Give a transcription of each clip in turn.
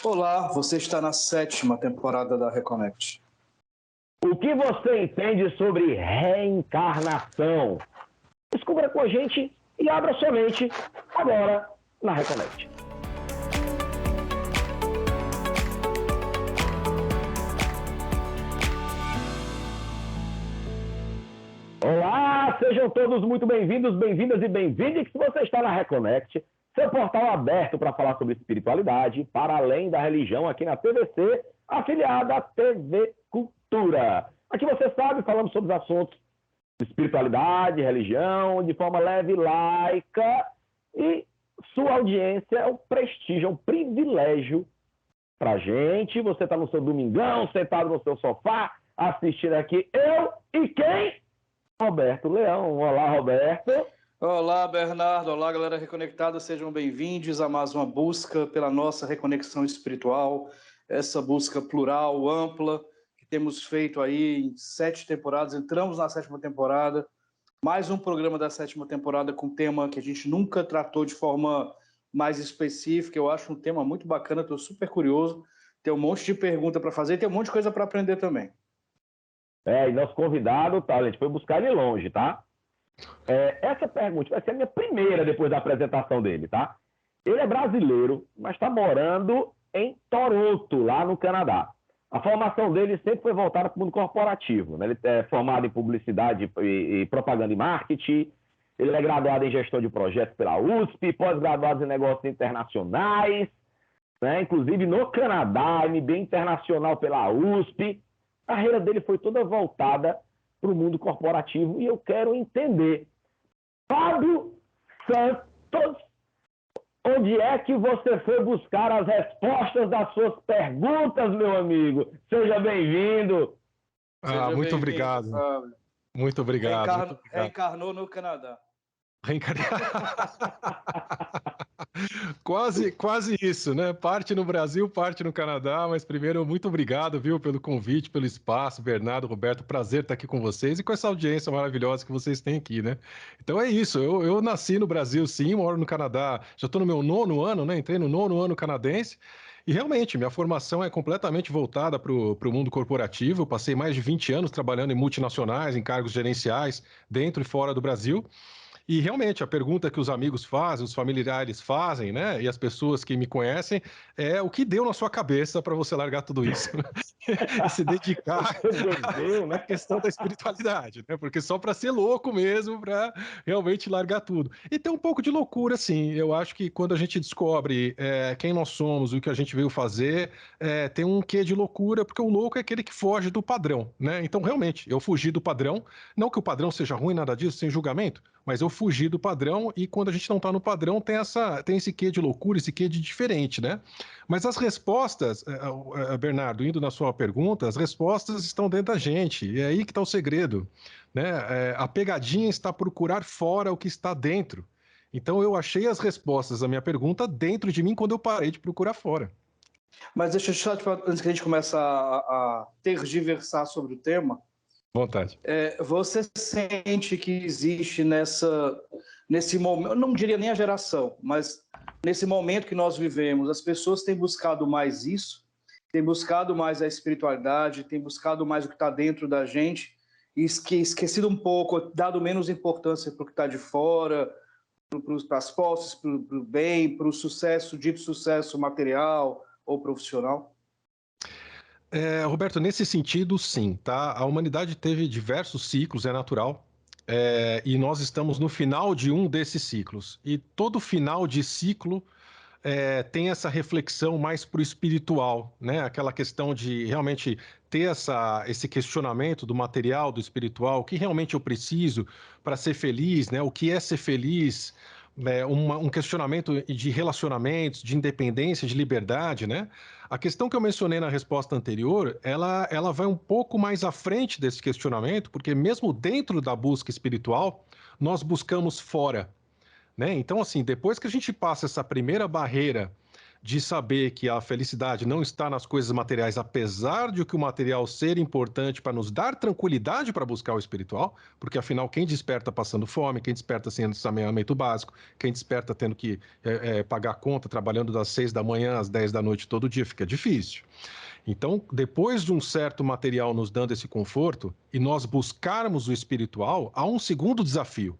Olá, você está na 7ª temporada da Reconnect. O que você entende sobre reencarnação? Descubra com a gente e abra sua mente agora na Reconnect. Olá, sejam todos muito bem-vindos, bem-vindas e bem-vindos. Se você está na Reconnect, seu portal aberto para falar sobre espiritualidade, para além da religião, aqui na TVC, afiliada à TV Cultura. Aqui você sabe, falamos sobre os assuntos de espiritualidade, religião, de forma leve, laica, e sua audiência é um prestígio, é um privilégio para a gente. Você está no seu domingão, sentado no seu sofá, assistindo aqui eu e quem? Roberto Leão. Olá, Roberto. Olá, Bernardo. Olá, galera reconectada. Sejam bem-vindos a mais uma busca pela nossa reconexão espiritual, essa busca plural, ampla, que temos feito aí em 7 temporadas. Entramos na 7ª temporada, mais um programa da 7ª temporada com um tema que a gente nunca tratou de forma mais específica. Eu acho um tema muito bacana, estou super curioso. Tem um monte de pergunta para fazer e tem um monte de coisa para aprender também. E nosso convidado, tá, a gente foi buscar ele longe, tá? Essa pergunta vai ser a minha primeira depois da apresentação dele, tá? Ele é brasileiro, mas está morando em Toronto, lá no Canadá. A formação dele sempre foi voltada para o mundo corporativo, né? Ele é formado em publicidade e propaganda e marketing, ele é graduado em gestão de projetos pela USP, pós-graduado em negócios internacionais, né? Inclusive no Canadá, MBA internacional pela USP. A carreira dele foi toda voltada para o mundo corporativo e eu quero entender, Fábio Santos, onde é que você foi buscar as respostas das suas perguntas, meu amigo? Seja bem-vindo. Muito obrigado. Fábio. Muito obrigado. Reencarnou no Canadá. Quase isso, né? Parte no Brasil, parte no Canadá, mas primeiro, muito obrigado, viu, pelo convite, pelo espaço, Bernardo, Roberto, prazer estar aqui com vocês e com essa audiência maravilhosa que vocês têm aqui, né? Então é isso, eu nasci no Brasil, sim, moro no Canadá, já estou no meu 9º ano, né? Entrei no 9º ano canadense e realmente minha formação é completamente voltada para o mundo corporativo. Eu passei mais de 20 anos trabalhando em multinacionais, em cargos gerenciais, dentro e fora do Brasil. E realmente a pergunta que os amigos fazem, os familiares fazem, né? E as pessoas que me conhecem é o que deu na sua cabeça para você largar tudo isso e se dedicar à questão da espiritualidade, né? Porque só para ser louco mesmo, para realmente largar tudo. E tem um pouco de loucura, sim. Eu acho que quando a gente descobre quem nós somos, o que a gente veio fazer, tem um quê de loucura, porque o louco é aquele que foge do padrão, né? Então, realmente, eu fugi do padrão. Não que o padrão seja ruim, nada disso, sem julgamento, mas eu fugi do padrão e quando a gente não está no padrão tem esse quê de loucura, esse quê de diferente, né? Mas as respostas, Bernardo, indo na sua pergunta, as respostas estão dentro da gente, e é aí que está o segredo, né? A pegadinha está procurar fora o que está dentro. Então eu achei as respostas da minha pergunta dentro de mim quando eu parei de procurar fora. Mas deixa eu só te falar, antes que a gente comece a tergiversar sobre o tema, vontade. Você sente que existe nesse momento, eu não diria nem a geração, mas nesse momento que nós vivemos, as pessoas têm buscado mais isso, têm buscado mais a espiritualidade, têm buscado mais o que está dentro da gente, e esquecido um pouco, dado menos importância para o que está de fora, para as posses, para o bem, para o sucesso, dito sucesso material ou profissional? Roberto, nesse sentido, sim, tá? A humanidade teve diversos ciclos, é natural, e nós estamos no final de um desses ciclos. E todo final de ciclo tem essa reflexão mais para o espiritual, né? Aquela questão de realmente ter esse questionamento do material, do espiritual, o que realmente eu preciso para ser feliz, né? O que é ser feliz? Um questionamento de relacionamentos, de independência, de liberdade, né? A questão que eu mencionei na resposta anterior, ela vai um pouco mais à frente desse questionamento, porque mesmo dentro da busca espiritual, nós buscamos fora, né? Então, assim, depois que a gente passa essa primeira barreira de saber que a felicidade não está nas coisas materiais, apesar de que o material ser importante para nos dar tranquilidade para buscar o espiritual, porque afinal quem desperta passando fome, quem desperta sem saneamento básico, quem desperta tendo que pagar conta, trabalhando das 6 da manhã às 10 da noite todo dia, fica difícil. Então, depois de um certo material nos dando esse conforto e nós buscarmos o espiritual, há um segundo desafio,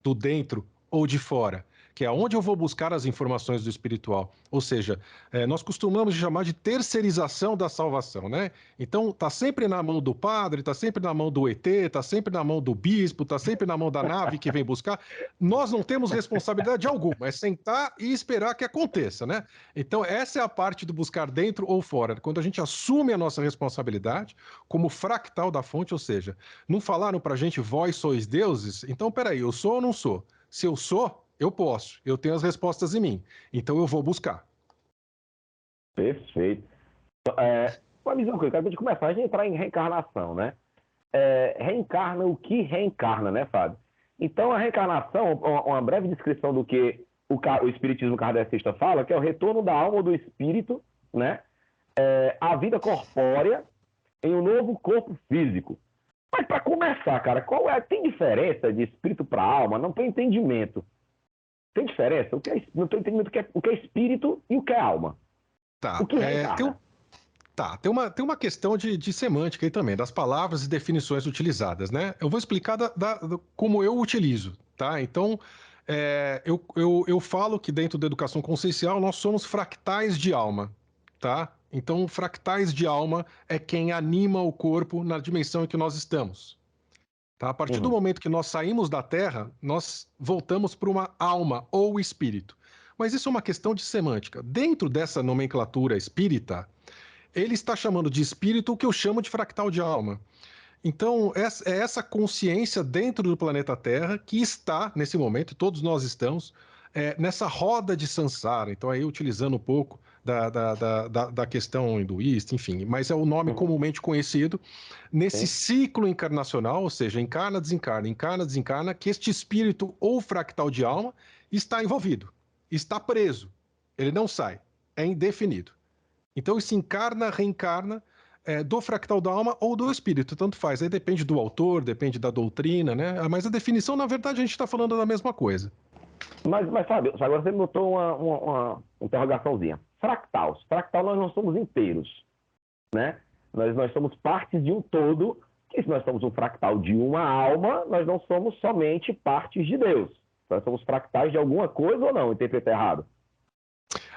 do dentro ou de fora, que é onde eu vou buscar as informações do espiritual. Ou seja, nós costumamos chamar de terceirização da salvação, né? Então, está sempre na mão do padre, está sempre na mão do ET, está sempre na mão do bispo, está sempre na mão da nave que vem buscar. Nós não temos responsabilidade alguma, é sentar e esperar que aconteça, né? Então, essa é a parte do buscar dentro ou fora. Quando a gente assume a nossa responsabilidade como fractal da fonte, ou seja, não falaram para a gente, vós sois deuses? Então, peraí, eu sou ou não sou? Se eu sou, eu posso, eu tenho as respostas em mim, então eu vou buscar. Perfeito. Uma visão que eu quero começar a gente entrar em reencarnação, né? Reencarna o que reencarna, né, Fábio? Então, a reencarnação, uma breve descrição do que o espiritismo kardecista fala, que é o retorno da alma ou do espírito, né? À vida corpórea em um novo corpo físico. Mas, para começar, cara, tem diferença de espírito para alma? Não tem entendimento. Tem diferença? Não tem entendimento o que é espírito e o que é alma. Tá. O que reencarna? Tem uma questão de semântica aí também, das palavras e definições utilizadas, né? Eu vou explicar como eu utilizo, tá? Então, eu falo que dentro da educação consciencial nós somos fractais de alma, tá? Então, fractais de alma é quem anima o corpo na dimensão em que nós estamos. Tá? A partir do momento que nós saímos da Terra, nós voltamos para uma alma ou espírito. Mas isso é uma questão de semântica. Dentro dessa nomenclatura espírita, ele está chamando de espírito o que eu chamo de fractal de alma. Então, é essa consciência dentro do planeta Terra que está, nesse momento, todos nós estamos, nessa roda de samsara. Então, aí utilizando um pouco da questão hinduísta, enfim, mas é o nome comumente conhecido, nesse ciclo encarnacional, ou seja, encarna, desencarna, que este espírito ou fractal de alma está envolvido, está preso, ele não sai, é indefinido. Então, isso encarna, reencarna, do fractal da alma ou do espírito, tanto faz. Aí depende do autor, depende da doutrina, né? Mas a definição, na verdade, a gente está falando da mesma coisa. Mas Fábio, agora você notou uma interrogaçãozinha. Fractal nós não somos inteiros, né? Nós somos partes de um todo, que se nós somos um fractal de uma alma, nós não somos somente partes de Deus. Nós somos fractais de alguma coisa ou não? Interpretei errado?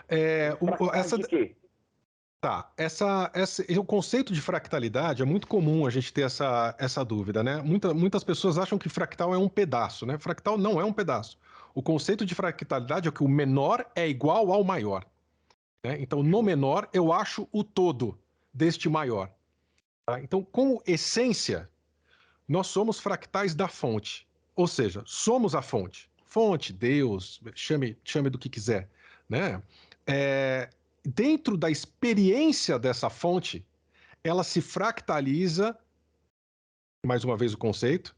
De quê? Tá, o conceito de fractalidade é muito comum a gente ter essa dúvida, né? Muitas pessoas acham que fractal é um pedaço, né? Fractal não é um pedaço. O conceito de fractalidade é que o menor é igual ao maior, né? Então, no menor, eu acho o todo deste maior. Tá? Então, como essência, nós somos fractais da fonte. Ou seja, somos a fonte. Fonte, Deus, chame do que quiser, né? Dentro da experiência dessa fonte, ela se fractaliza, mais uma vez o conceito,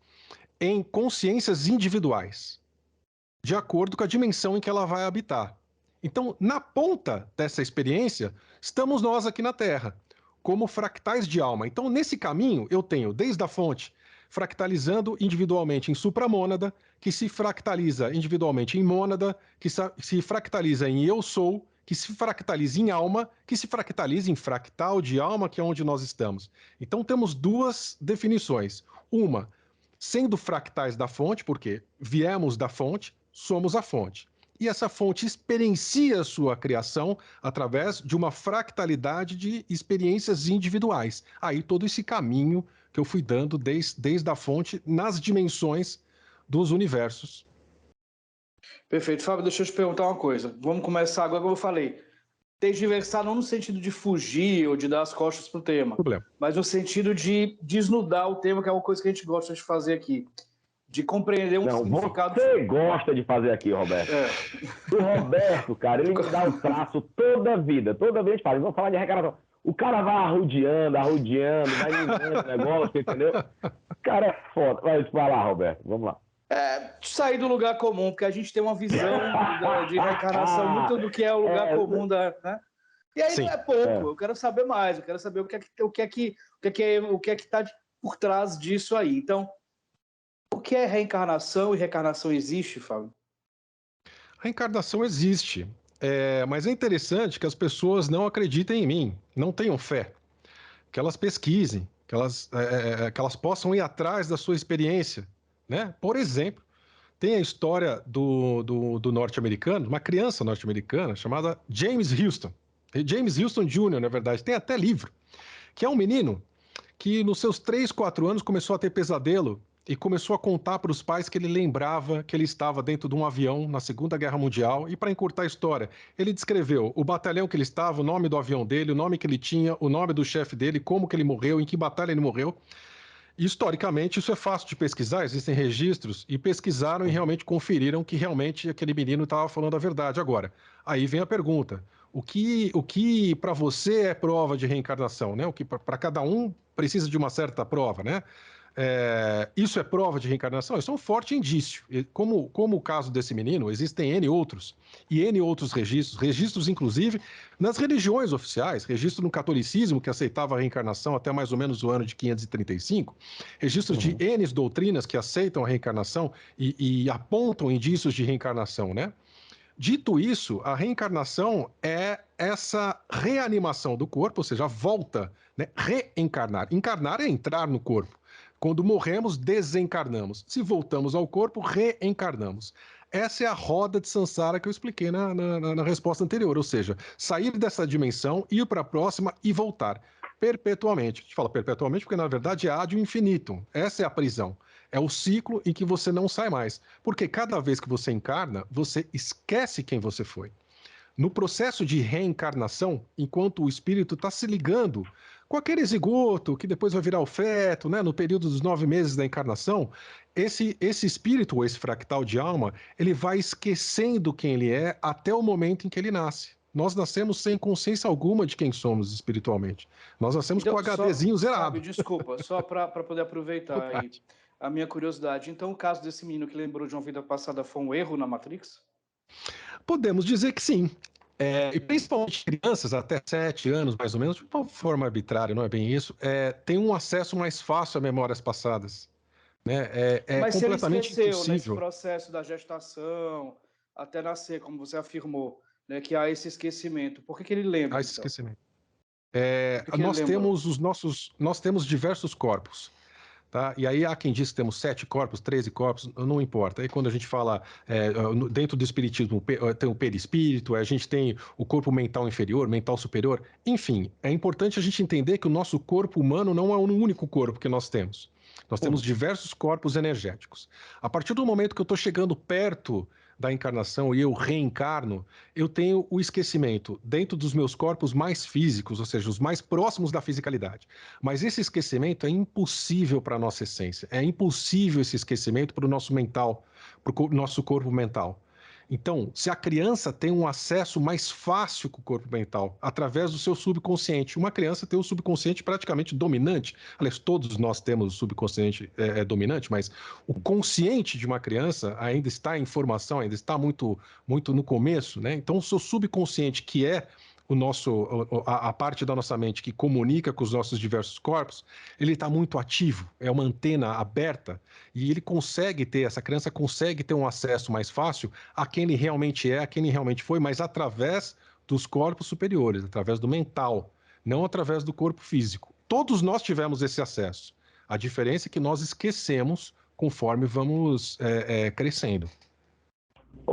em consciências individuais, de acordo com a dimensão em que ela vai habitar. Então, na ponta dessa experiência, estamos nós aqui na Terra, como fractais de alma. Então, nesse caminho, eu tenho desde a fonte, fractalizando individualmente em supramônada, que se fractaliza individualmente em mônada, que se fractaliza em eu sou, que se fractaliza em alma, que se fractaliza em fractal de alma, que é onde nós estamos. Então, temos duas definições. Uma, sendo fractais da fonte, porque viemos da fonte, somos a fonte. E essa fonte experiencia a sua criação através de uma fractalidade de experiências individuais. Aí todo esse caminho que eu fui dando desde a fonte nas dimensões dos universos. Perfeito. Fábio, deixa eu te perguntar uma coisa. Vamos começar agora, como eu falei. Tergiversar não no sentido de fugir ou de dar as costas para o tema, mas no sentido de desnudar o tema, que é uma coisa que a gente gosta de fazer aqui. De compreender significado... Você gosta de fazer aqui, Roberto. O Roberto, cara, ele me dá o traço toda a vida. Toda vez a gente fala, vamos falar de reencarnação. O cara vai arrodeando, vai minando o negócio, entendeu? O cara é foda. Vai lá, Roberto, vamos lá. Sair do lugar comum, porque a gente tem uma visão de reencarnação muito do que é o lugar comum né? E aí não é pouco, eu quero saber mais, eu quero saber o que é que está por trás disso aí. Então, o que é reencarnação e reencarnação existe, Fábio? A reencarnação existe, mas é interessante que as pessoas não acreditem em mim, não tenham fé, que elas pesquisem, que elas possam ir atrás da sua experiência, né? Por exemplo, tem a história do norte-americano, uma criança norte-americana chamada James Houston. James Houston Jr., na verdade, tem até livro, que é um menino que nos seus 3, 4 anos começou a ter pesadelo e começou a contar para os pais que ele lembrava que ele estava dentro de um avião na Segunda Guerra Mundial. E para encurtar a história, ele descreveu o batalhão que ele estava, o nome do avião dele, o nome que ele tinha, o nome do chefe dele, como que ele morreu, em que batalha ele morreu. Historicamente, isso é fácil de pesquisar, existem registros, e pesquisaram e realmente conferiram que realmente aquele menino estava falando a verdade. Agora, aí vem a pergunta: o que para você é prova de reencarnação, né? O que para cada um precisa de uma certa prova, né? Isso é prova de reencarnação? Isso é um forte indício. Como o caso desse menino, existem N outros, e N outros registros inclusive nas religiões oficiais, registro no catolicismo, que aceitava a reencarnação até mais ou menos o ano de 535, registros de N doutrinas que aceitam a reencarnação e apontam indícios de reencarnação, né? Dito isso, a reencarnação é essa reanimação do corpo, ou seja, a volta, né? Reencarnar. Encarnar é entrar no corpo. Quando morremos, desencarnamos. Se voltamos ao corpo, reencarnamos. Essa é a roda de Sansara que eu expliquei na resposta anterior, ou seja, sair dessa dimensão, ir para a próxima e voltar perpetuamente. A gente fala perpetuamente porque, na verdade, é ad infinitum. Essa é a prisão. É o ciclo em que você não sai mais. Porque cada vez que você encarna, você esquece quem você foi. No processo de reencarnação, enquanto o espírito está se ligando com aquele zigoto que depois vai virar o feto, né? No período dos 9 meses da encarnação, esse espírito, ou esse fractal de alma, ele vai esquecendo quem ele é até o momento em que ele nasce. Nós nascemos sem consciência alguma de quem somos espiritualmente. Nós nascemos com o HDzinho zerado. Fábio, desculpa, só para poder aproveitar aí a minha curiosidade. Então, o caso desse menino que lembrou de uma vida passada foi um erro na Matrix? Podemos dizer que sim. E principalmente crianças até 7 anos, mais ou menos, de uma forma arbitrária, não é bem isso, tem um acesso mais fácil a memórias passadas. Né? Mas completamente se ele esqueceu impossível. nesse processo da gestação, até nascer, como você afirmou, né, que há esse esquecimento, por que ele lembra? Há esse então? esquecimento. Nós temos diversos corpos. Tá? E aí há quem diz que temos 7 corpos, 13 corpos, não importa. Aí quando a gente fala, dentro do espiritismo, tem o perispírito, a gente tem o corpo mental inferior, mental superior, enfim, é importante a gente entender que o nosso corpo humano não é o único corpo que nós temos. Nós temos diversos corpos energéticos. A partir do momento que eu estou chegando perto da encarnação e eu reencarno, eu tenho o esquecimento dentro dos meus corpos mais físicos, ou seja, os mais próximos da fisicalidade. Mas esse esquecimento é impossível para a nossa essência. É impossível esse esquecimento para o nosso mental, para o nosso corpo mental. Então, se a criança tem um acesso mais fácil com o corpo mental, através do seu subconsciente, uma criança tem o subconsciente praticamente dominante. Aliás, todos nós temos o subconsciente dominante, mas o consciente de uma criança ainda está em formação, ainda está muito, muito no começo, né? Então, o seu subconsciente, que é a parte da nossa mente que comunica com os nossos diversos corpos, ele está muito ativo, é uma antena aberta e essa criança consegue ter um acesso mais fácil a quem ele realmente é, a quem ele realmente foi, mas através dos corpos superiores, através do mental, não através do corpo físico. Todos nós tivemos esse acesso. A diferença é que nós esquecemos conforme vamos crescendo.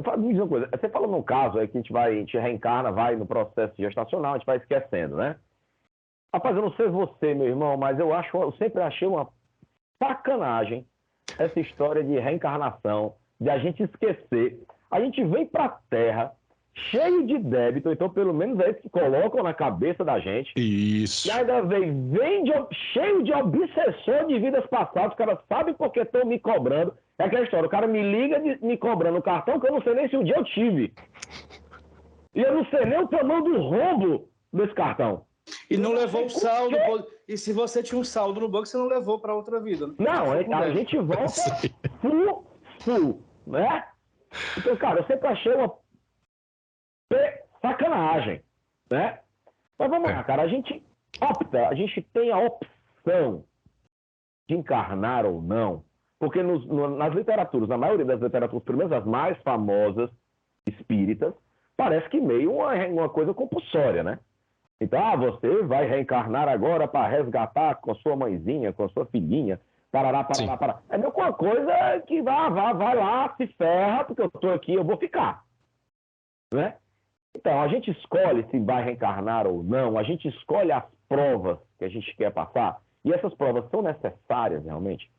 Fábio, me diz uma coisa, você falou num caso aí que a gente reencarna, vai no processo gestacional, a gente vai esquecendo, né? Rapaz, eu não sei você, meu irmão, mas eu sempre achei uma sacanagem essa história de reencarnação, de a gente esquecer. A gente vem pra Terra cheio de débito, então pelo menos é isso que colocam na cabeça da gente. Isso. E ainda vem cheio de obsessor de vidas passadas, os caras sabem porque estão me cobrando. É aquela história, o cara me liga me cobrando o cartão que eu não sei nem se um dia eu tive. E eu não sei nem o tamanho do rombo desse cartão. E não levou o saldo. E se você tinha um saldo no banco, você não levou para outra vida. Né? Não, a gente volta isso, né? Então, cara, eu sempre achei uma sacanagem, né? Mas vamos lá, cara, a gente tem a opção de encarnar ou não, porque nas literaturas, na maioria das literaturas, pelo menos as mais famosas espíritas, parece que meio uma coisa compulsória, né? Então, você vai reencarnar agora para resgatar com a sua mãezinha, com a sua filhinha, parará. É meio uma coisa que vai lá, se ferra, porque eu estou aqui, eu vou ficar, né? Então, a gente escolhe se vai reencarnar ou não, a gente escolhe as provas que a gente quer passar, e essas provas são necessárias realmente.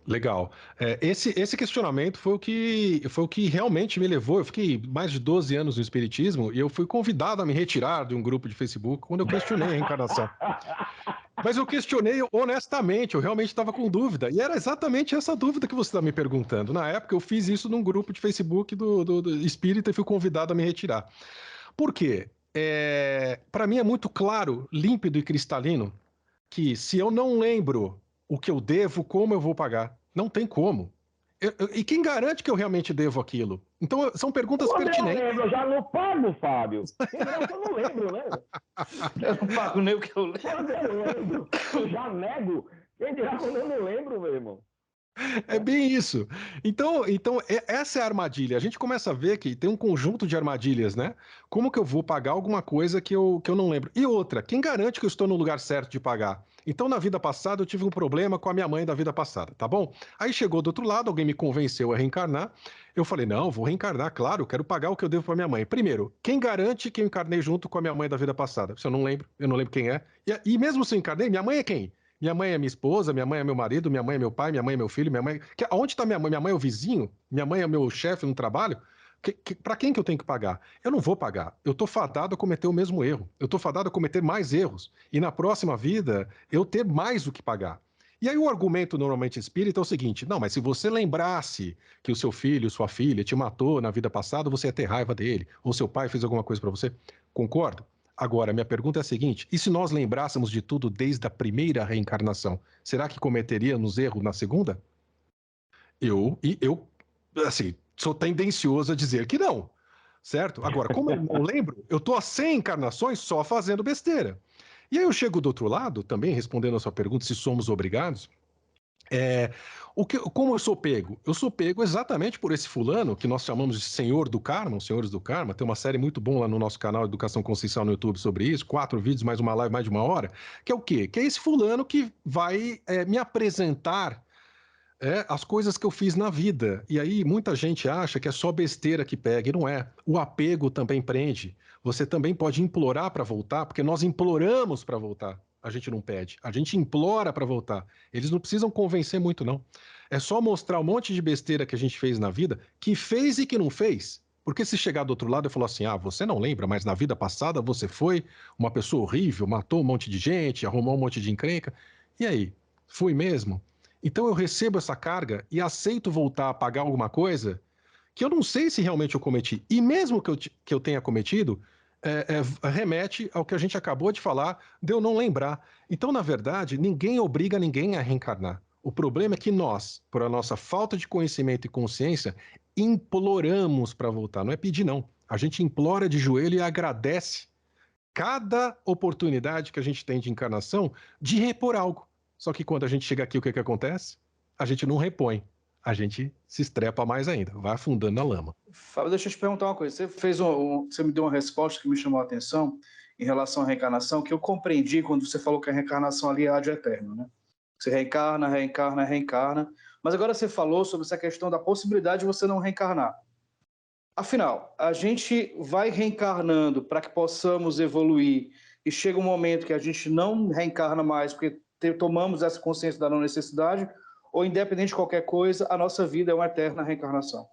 Legal. Esse questionamento foi o que realmente me levou. Eu fiquei mais de 12 anos no Espiritismo e eu fui convidado a me retirar de um grupo de Facebook quando eu questionei a reencarnação. Mas eu questionei honestamente, eu realmente estava com dúvida. E era exatamente essa dúvida que você está me perguntando. Na época, eu fiz isso num grupo de Facebook do Espírita e fui convidado a me retirar. Por quê? Para mim é muito claro, límpido e cristalino, que se eu não lembro o que eu devo, como eu vou pagar? Não tem como. E quem garante que eu realmente devo aquilo? Então, são perguntas pertinentes. Eu lembro, eu já não pago, Fábio. Eu não lembro, né? Eu não pago nem o que eu lembro. Eu lembro, eu já nego. Quem dirá quando eu não lembro, meu irmão? É bem isso. Então, essa é a armadilha. A gente começa a ver que tem um conjunto de armadilhas, né? Como que eu vou pagar alguma coisa que eu não lembro? E outra, quem garante que eu estou no lugar certo de pagar? Então, na vida passada, eu tive um problema com a minha mãe da vida passada, tá bom? Aí chegou do outro lado, alguém me convenceu a reencarnar. Eu falei, não, vou reencarnar, claro, eu quero pagar o que eu devo para minha mãe. Primeiro, quem garante que eu encarnei junto com a minha mãe da vida passada? Se eu não lembro quem é. E mesmo se eu encarnei, minha mãe é quem? Minha mãe é minha esposa, minha mãe é meu marido, minha mãe é meu pai, minha mãe é meu filho, minha mãe. Onde está minha mãe? Minha mãe é o vizinho? Minha mãe é meu chefe no trabalho? Para quem que eu tenho que pagar? Eu não vou pagar. Eu tô fadado a cometer o mesmo erro. Eu tô fadado a cometer mais erros. E na próxima vida, eu ter mais o que pagar. E aí o argumento normalmente espírita é o seguinte: não, mas se você lembrasse que o seu filho, sua filha te matou na vida passada, você ia ter raiva dele. Ou seu pai fez alguma coisa para você. Concordo? Agora, minha pergunta é a seguinte: e se nós lembrássemos de tudo desde a primeira reencarnação, será que cometeríamos erro na segunda? Assim, sou tendencioso a dizer que não, certo? Agora, como eu não lembro, eu tô há 100 encarnações só fazendo besteira. E aí eu chego do outro lado, também respondendo a sua pergunta, se somos obrigados. Como eu sou pego? Eu sou pego exatamente por esse fulano, que nós chamamos de Senhor do Karma, os Senhores do Karma. Tem uma série muito boa lá no nosso canal Educação Consciencial no YouTube sobre isso, 4 vídeos, mais uma live, mais de 1 hora. Que é o quê? Que é esse fulano que vai me apresentar as coisas que eu fiz na vida. E aí muita gente acha que é só besteira que pega, e não é. O apego também prende. Você também pode implorar para voltar, porque nós imploramos para voltar. A gente não pede, a gente implora para voltar. Eles não precisam convencer muito, não. É só mostrar um monte de besteira que a gente fez na vida, que fez e que não fez. Porque se chegar do outro lado e falar assim, você não lembra, mas na vida passada você foi uma pessoa horrível, matou um monte de gente, arrumou um monte de encrenca. E aí, fui mesmo? Então eu recebo essa carga e aceito voltar a pagar alguma coisa que eu não sei se realmente eu cometi. E mesmo que eu tenha cometido, remete ao que a gente acabou de falar, de eu não lembrar. Então, na verdade, ninguém obriga ninguém a reencarnar. O problema é que nós, por a nossa falta de conhecimento e consciência, imploramos para voltar. Não é pedir, não. A gente implora de joelho e agradece cada oportunidade que a gente tem de encarnação de repor algo. Só que quando a gente chega aqui, o que acontece? A gente não repõe. A gente se estrepa mais ainda, vai afundando na lama. Fábio, deixa eu te perguntar uma coisa. Você me deu uma resposta que me chamou a atenção em relação à reencarnação, que eu compreendi quando você falou que a reencarnação ali é ad eterno, né? Você reencarna, reencarna, reencarna. Mas agora você falou sobre essa questão da possibilidade de você não reencarnar. Afinal, a gente vai reencarnando para que possamos evoluir e chega um momento que a gente não reencarna mais porque tomamos essa consciência da não necessidade, ou independente de qualquer coisa, a nossa vida é uma eterna reencarnação.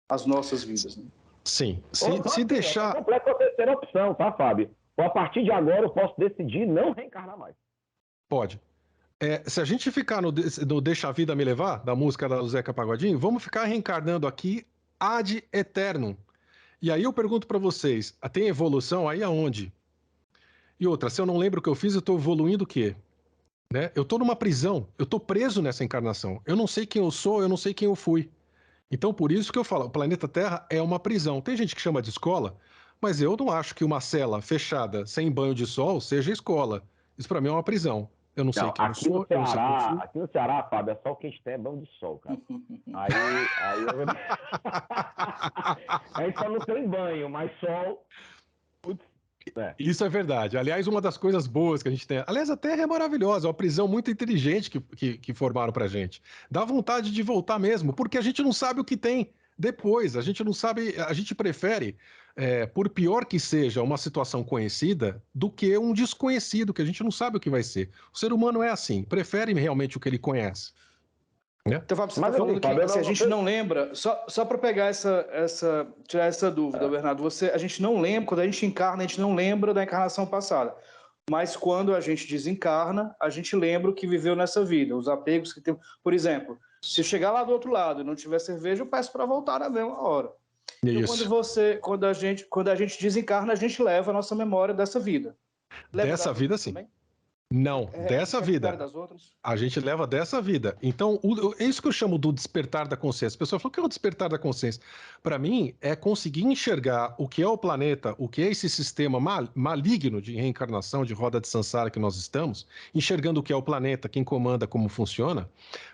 As nossas vidas. Né? Sim. Se deixar... É completa a terceira opção, tá, Fábio? Ou a partir de agora eu posso decidir não reencarnar mais. Pode. Se a gente ficar no Deixa a Vida Me Levar, da música da Zeca Pagodinho, vamos ficar reencarnando aqui ad eternum. E aí eu pergunto para vocês, tem evolução aí aonde? E outra, se eu não lembro o que eu fiz, eu estou evoluindo o quê? Né? Eu estou numa prisão, eu estou preso nessa encarnação. Eu não sei quem eu sou, eu não sei quem eu fui. Então, por isso que eu falo, o planeta Terra é uma prisão. Tem gente que chama de escola, mas eu não acho que uma cela fechada sem banho de sol seja escola. Isso para mim é uma prisão. Eu não sei Não, quem eu sou, eu não sei o que eu fui. Aqui no Ceará, Fábio, é só o que a gente tem é banho de sol, cara. Aí a gente só não tem banho, mas sol. Putz, é. Isso é verdade. Aliás, uma das coisas boas que a gente tem. Aliás, a Terra é maravilhosa, é uma prisão muito inteligente que formaram pra gente. Dá vontade de voltar mesmo, porque a gente não sabe o que tem depois. A gente não sabe. A gente prefere, por pior que seja uma situação conhecida, do que um desconhecido, que a gente não sabe o que vai ser. O ser humano é assim, prefere realmente o que ele conhece. Né? Então, Fábio, você está Mas assim, falando que Fábio, assim, a gente não lembra, só para pegar tirar essa dúvida, Bernardo, a gente não lembra, quando a gente encarna, a gente não lembra da encarnação passada. Mas quando a gente desencarna, a gente lembra o que viveu nessa vida, os apegos que tem. Por exemplo, se eu chegar lá do outro lado e não tiver cerveja, eu peço para voltar na mesma hora. Então, Isso. quando a gente desencarna, a gente leva a nossa memória dessa vida. Leva Dessa vida, sim. também? Não, dessa vida. Das outras? A gente leva dessa vida. Então, é isso que eu chamo do despertar da consciência. A pessoa falou, o que é o despertar da consciência? Para mim, é conseguir enxergar o que é o planeta, o que é esse sistema maligno de reencarnação, de roda de samsara que nós estamos, enxergando o que é o planeta, quem comanda, como funciona,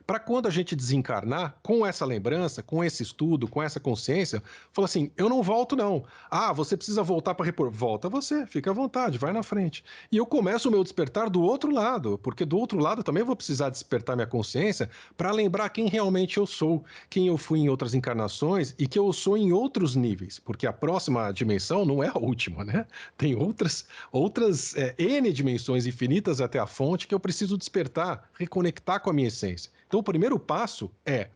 para quando a gente desencarnar, com essa lembrança, com esse estudo, com essa consciência, fala assim, eu não volto não. Ah, você precisa voltar para repor. Volta você, fica à vontade, vai na frente. E eu começo o meu despertar do outro lado, porque do outro lado também vou precisar despertar minha consciência para lembrar quem realmente eu sou, quem eu fui em outras encarnações e que eu sou em outros níveis, porque a próxima dimensão não é a última, né? Tem outras N dimensões infinitas até a fonte que eu preciso despertar, reconectar com a minha essência. Então, o primeiro passo é,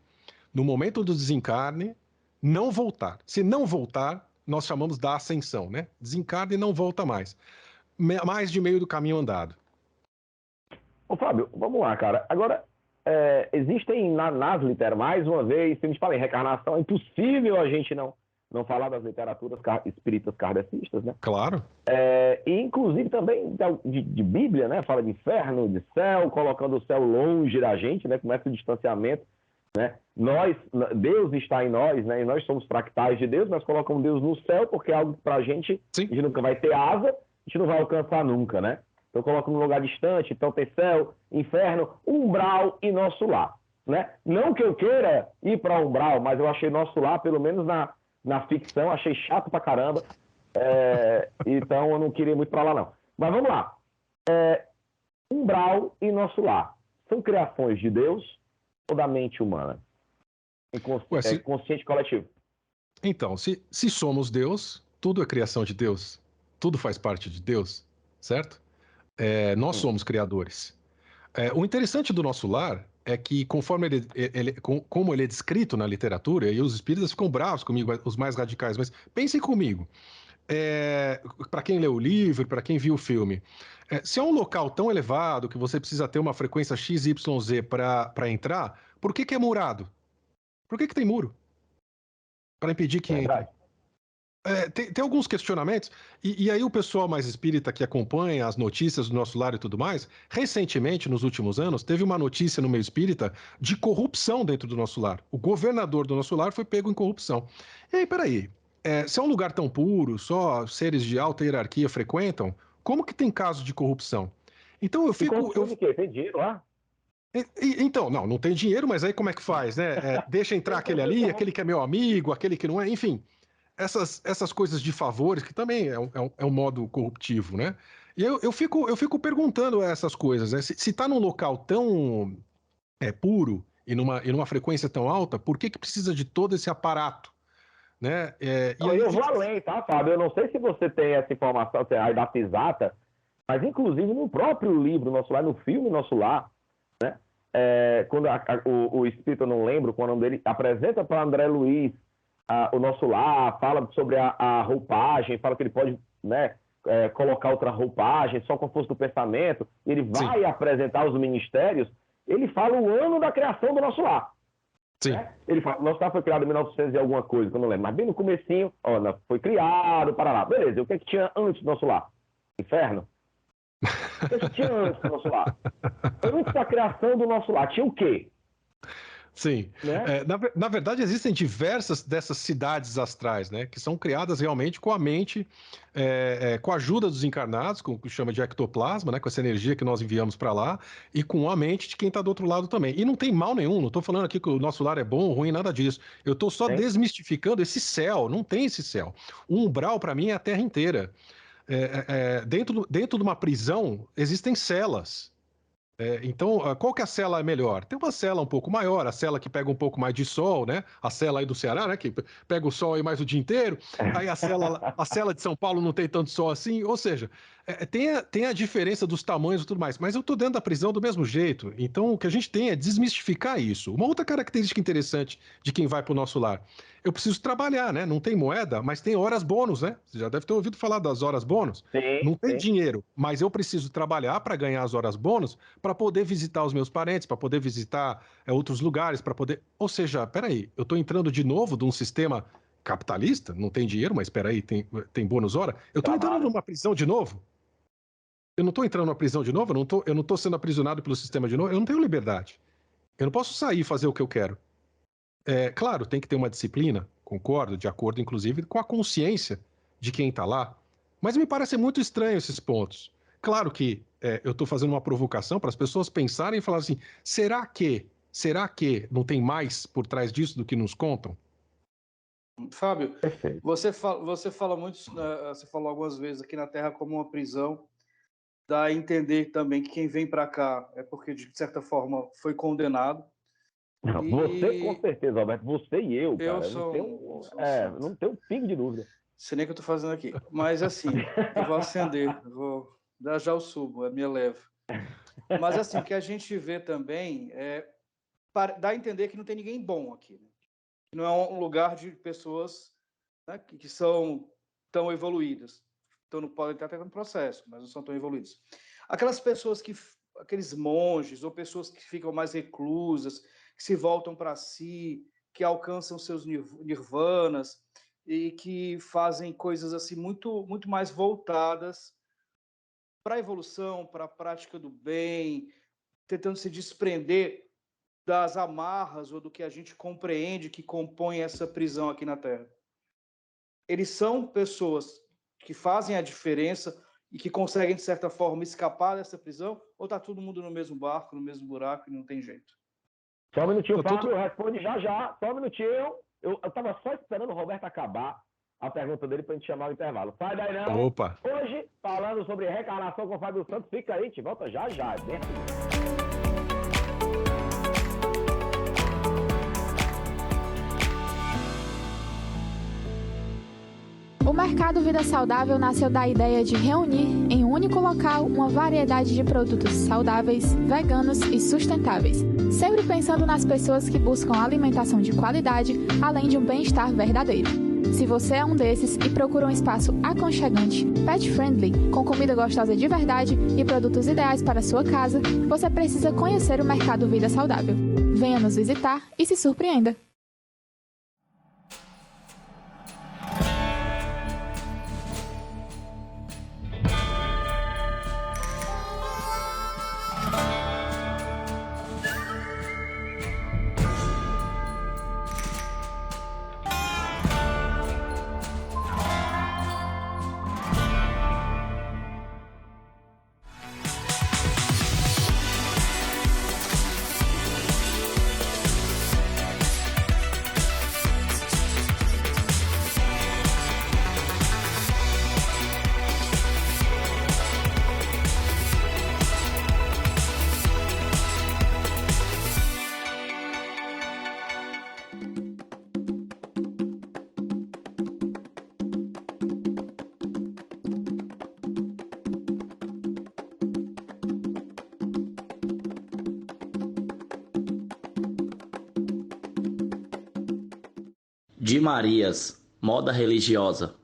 no momento do desencarne, não voltar. Se não voltar, nós chamamos da ascensão, né? Desencarne e não volta mais. Mais de meio do caminho andado. Ô, Fábio, vamos lá, cara. Agora, existem nas literaturas, mais uma vez, se a gente fala em reencarnação, é impossível a gente não falar das literaturas espíritas kardecistas, né? Claro. E inclusive também de Bíblia, né? Fala de inferno, de céu, colocando o céu longe da gente, né? Começa o distanciamento, né? Deus está em nós, né? E nós somos fractais de Deus, nós colocamos Deus no céu porque é algo que pra gente, sim, a gente nunca vai ter asa, a gente não vai alcançar nunca, né? Então coloco num lugar distante, então tem céu, inferno, umbral e nosso lar, né? Não que eu queira ir para umbral, mas eu achei nosso lar, pelo menos na ficção, achei chato pra caramba, então eu não queria muito para lá não. Mas vamos lá, umbral e nosso lar, são criações de Deus ou da mente humana? Consciente coletivo. Então, se somos Deus, tudo é criação de Deus, tudo faz parte de Deus, certo? Nós somos criadores. O interessante do nosso lar é que, conforme como ele é descrito na literatura, e os espíritas ficam bravos comigo, os mais radicais, mas pensem comigo. Para quem leu o livro, para quem viu o filme, se é um local tão elevado que você precisa ter uma frequência XYZ para entrar, por que é murado? Por que tem muro? Para impedir que entre. Tem alguns questionamentos, e aí o pessoal mais espírita que acompanha as notícias do nosso lar e tudo mais, recentemente, nos últimos anos, teve uma notícia no meio espírita de corrupção dentro do nosso lar. O governador do nosso lar foi pego em corrupção. E aí, peraí, se é um lugar tão puro, só seres de alta hierarquia frequentam, como que tem caso de corrupção? Então eu fico... Tem dinheiro lá? Então, não tem dinheiro, mas aí como é que faz, né? Deixa entrar aquele ali, aquele que é meu amigo, aquele que não é, enfim... Essas coisas de favores, que também é um modo corruptivo, né? E eu fico perguntando essas coisas, né? Se está num local tão puro e numa frequência tão alta, por que precisa de todo esse aparato? Né? Eu vou além, tá, Fábio? Eu não sei se você tem essa informação aí da Pisata, mas inclusive no próprio livro Nosso Lar, no filme Nosso Lar, né? Quando o espírito, eu não lembro qual é o nome dele, apresenta para André Luiz o Nosso Lar, fala sobre a roupagem, fala que ele pode, né, colocar outra roupagem só com a força do pensamento, ele vai Sim. apresentar os ministérios, ele fala o ano da criação do Nosso Lar. Sim. Né? Ele fala, Nosso Lar foi criado em 1900 e alguma coisa, que eu não lembro, mas bem no comecinho, foi criado, para lá. Beleza, o que tinha antes do Nosso Lar? Inferno? O que tinha antes do Nosso Lar? Antes da criação do Nosso Lar, tinha o quê? Sim. Né? Na verdade, existem diversas dessas cidades astrais, né? Que são criadas realmente com a mente, com a ajuda dos encarnados, com o que chama de ectoplasma, né? Com essa energia que nós enviamos para lá, e com a mente de quem está do outro lado também. E não tem mal nenhum, não estou falando aqui que o nosso lar é bom ou ruim, nada disso. Eu estou só desmistificando esse céu, não tem esse céu. O umbral, para mim, é a Terra inteira. Dentro de uma prisão, existem celas. Então, qual que é a cela melhor? Tem uma cela um pouco maior, a cela que pega um pouco mais de sol, né? A cela aí do Ceará, né? Que pega o sol aí mais o dia inteiro. Aí a cela de São Paulo não tem tanto sol assim. Ou seja, tem a diferença dos tamanhos e tudo mais. Mas eu tô dentro da prisão do mesmo jeito. Então, o que a gente tem é desmistificar isso. Uma outra característica interessante de quem vai para o nosso lar. Eu preciso trabalhar, né? Não tem moeda, mas tem horas bônus, né? Você já deve ter ouvido falar das horas bônus. Não tem dinheiro, mas eu preciso trabalhar para ganhar as horas bônus para poder visitar os meus parentes, para poder visitar outros lugares, para poder... Ou seja, peraí, eu estou entrando de novo de um sistema capitalista? Não tem dinheiro, mas peraí, tem bônus hora? Eu estou entrando numa prisão de novo? Eu não estou entrando numa prisão de novo? Eu não estou sendo aprisionado pelo sistema de novo? Eu não tenho liberdade. Eu não posso sair e fazer o que eu quero. Claro, tem que ter uma disciplina, concordo, de acordo, inclusive, com a consciência de quem está lá. Mas me parece muito estranho esses pontos. Claro que eu estou fazendo uma provocação para as pessoas pensarem e falar assim, será que não tem mais por trás disso do que nos contam? Fábio, você fala muito, você falou algumas vezes aqui na Terra como uma prisão, dá a entender também que quem vem para cá é porque, de certa forma, foi condenado. Você, com certeza, Alberto, você e eu, cara, não tenho um pingo de dúvida. Sei nem o que eu estou fazendo aqui, mas assim, eu vou acender, já eu subo, é minha leve. Mas assim, o que a gente vê também dá a entender que não tem ninguém bom aqui, né? Que não é um lugar de pessoas, né, que são tão evoluídas, podem estar no processo, mas não são tão evoluídas. Aquelas pessoas aqueles monges ou pessoas que ficam mais reclusas, que se voltam para si, que alcançam seus nirvanas e que fazem coisas assim muito, muito mais voltadas para a evolução, para a prática do bem, tentando se desprender das amarras ou do que a gente compreende que compõe essa prisão aqui na Terra. Eles são pessoas que fazem a diferença e que conseguem, de certa forma, escapar dessa prisão, ou está todo mundo no mesmo barco, no mesmo buraco e não tem jeito? Só um minutinho, Fábio, responde já. Só um minutinho. Eu estava só esperando o Roberto acabar a pergunta dele para a gente chamar o intervalo. Sai daí não. Opa. Hoje, falando sobre reencarnação com o Fábio Santos, fica aí, a gente volta já. O Mercado Vida Saudável nasceu da ideia de reunir em um único local uma variedade de produtos saudáveis, veganos e sustentáveis, sempre pensando nas pessoas que buscam alimentação de qualidade, além de um bem-estar verdadeiro. Se você é um desses e procura um espaço aconchegante, pet-friendly, com comida gostosa de verdade e produtos ideais para a sua casa, você precisa conhecer o Mercado Vida Saudável. Venha nos visitar e se surpreenda! De Marias, moda religiosa.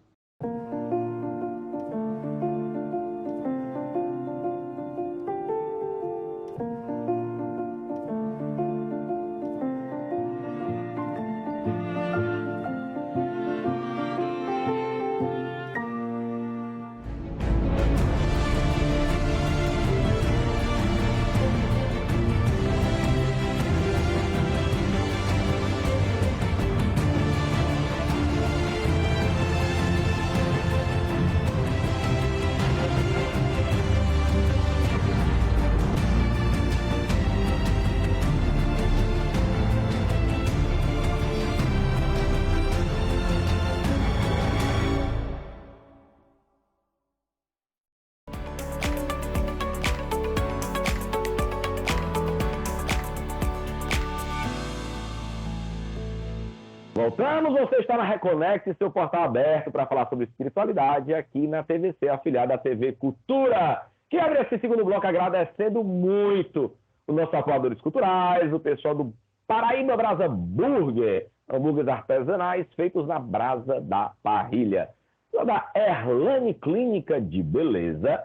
Voltamos, você está na Reconecte, seu portal aberto para falar sobre espiritualidade aqui na TVC, afiliada à TV Cultura, que abre esse segundo bloco agradecendo muito os nossos apoiadores culturais, o pessoal do Paraíba Brasa Burger, hambúrgueres artesanais feitos na brasa da parrilha, da Erlane Clínica de Beleza,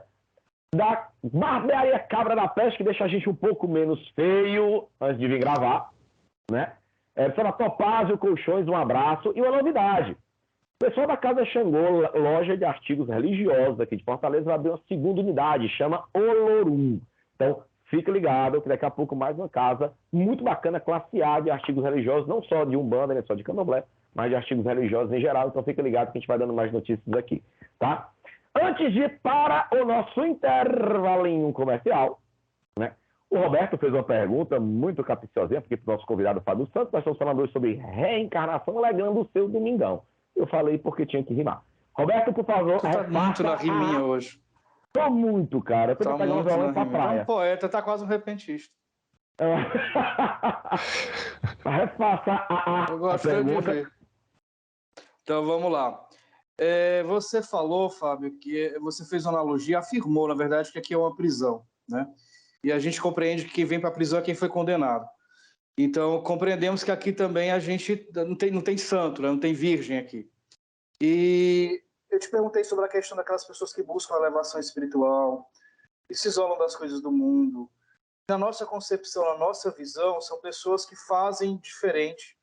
da Barbearia Cabra da Peste, que deixa a gente um pouco menos feio antes de vir gravar, né? Pessoal da Topázio Colchões, um abraço. E uma novidade, o pessoal da Casa Xangô, loja de artigos religiosos aqui de Fortaleza, vai abrir uma segunda unidade, chama Olorum. Então, fica ligado que daqui a pouco mais uma casa muito bacana, classe A de artigos religiosos, não só de Umbanda, nem só de Candomblé, mas de artigos religiosos em geral. Então, fica ligado que a gente vai dando mais notícias aqui, tá? Antes de ir para o nosso intervalinho comercial, né? O Roberto fez uma pergunta muito capciosinha, porque para o nosso convidado Fábio Santos, nós estamos falando hoje sobre reencarnação, alegando o seu domingão. Eu falei porque tinha que rimar. Roberto, por favor, Você tá muito na riminha hoje. Tô muito, cara. Eu tô Tá pegando um muito violão na pra riminha. praia. É um poeta, tá quase um repentista. Refaça Eu a gosto de pergunta. ver. Então, vamos lá. Você falou, Fábio, que você fez uma analogia, afirmou, na verdade, que aqui é uma prisão, né? E a gente compreende que quem vem para a prisão é quem foi condenado. Então, compreendemos que aqui também a gente não tem santo, né? Não tem virgem aqui. E eu te perguntei sobre a questão daquelas pessoas que buscam a elevação espiritual, que se isolam das coisas do mundo. Na nossa concepção, na nossa visão, são pessoas que fazem diferente,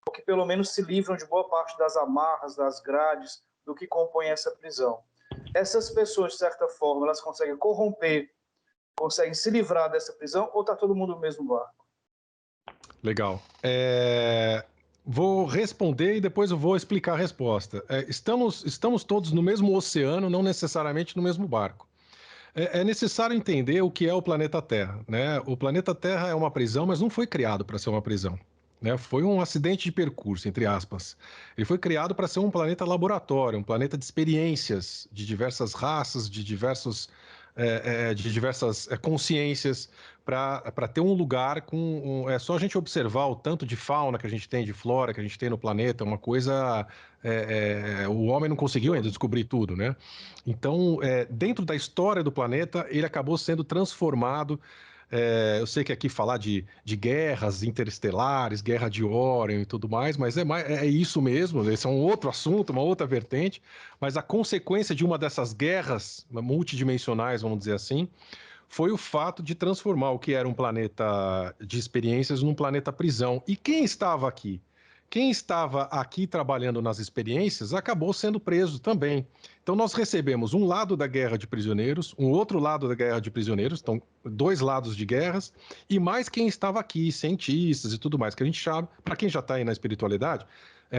ou que pelo menos se livram de boa parte das amarras, das grades, do que compõe essa prisão. Essas pessoas, de certa forma, elas conseguem corromper, conseguem se livrar dessa prisão, ou está todo mundo no mesmo barco? Legal. Vou responder e depois eu vou explicar a resposta. Estamos todos no mesmo oceano, não necessariamente no mesmo barco. É necessário entender o que é o planeta Terra, né? O planeta Terra é uma prisão, mas não foi criado para ser uma prisão, né? Foi um acidente de percurso, entre aspas. Ele foi criado para ser um planeta laboratório, um planeta de experiências de diversas raças, de diversas consciências, para ter um lugar com... É só a gente observar o tanto de fauna que a gente tem, de flora que a gente tem no planeta, uma coisa... o homem não conseguiu ainda descobrir tudo, né? Então, dentro da história do planeta, ele acabou sendo transformado. Eu sei que aqui falar de guerras interestelares, guerra de Órion e tudo mais, mas é isso mesmo, esse é um outro assunto, uma outra vertente, mas a consequência de uma dessas guerras multidimensionais, vamos dizer assim, foi o fato de transformar o que era um planeta de experiências num planeta prisão. E quem estava aqui? Quem estava aqui trabalhando nas experiências acabou sendo preso também. Então, nós recebemos um lado da guerra de prisioneiros, um outro lado da guerra de prisioneiros, então, dois lados de guerras, e mais quem estava aqui, cientistas e tudo mais, que a gente chama, para quem já está aí na espiritualidade,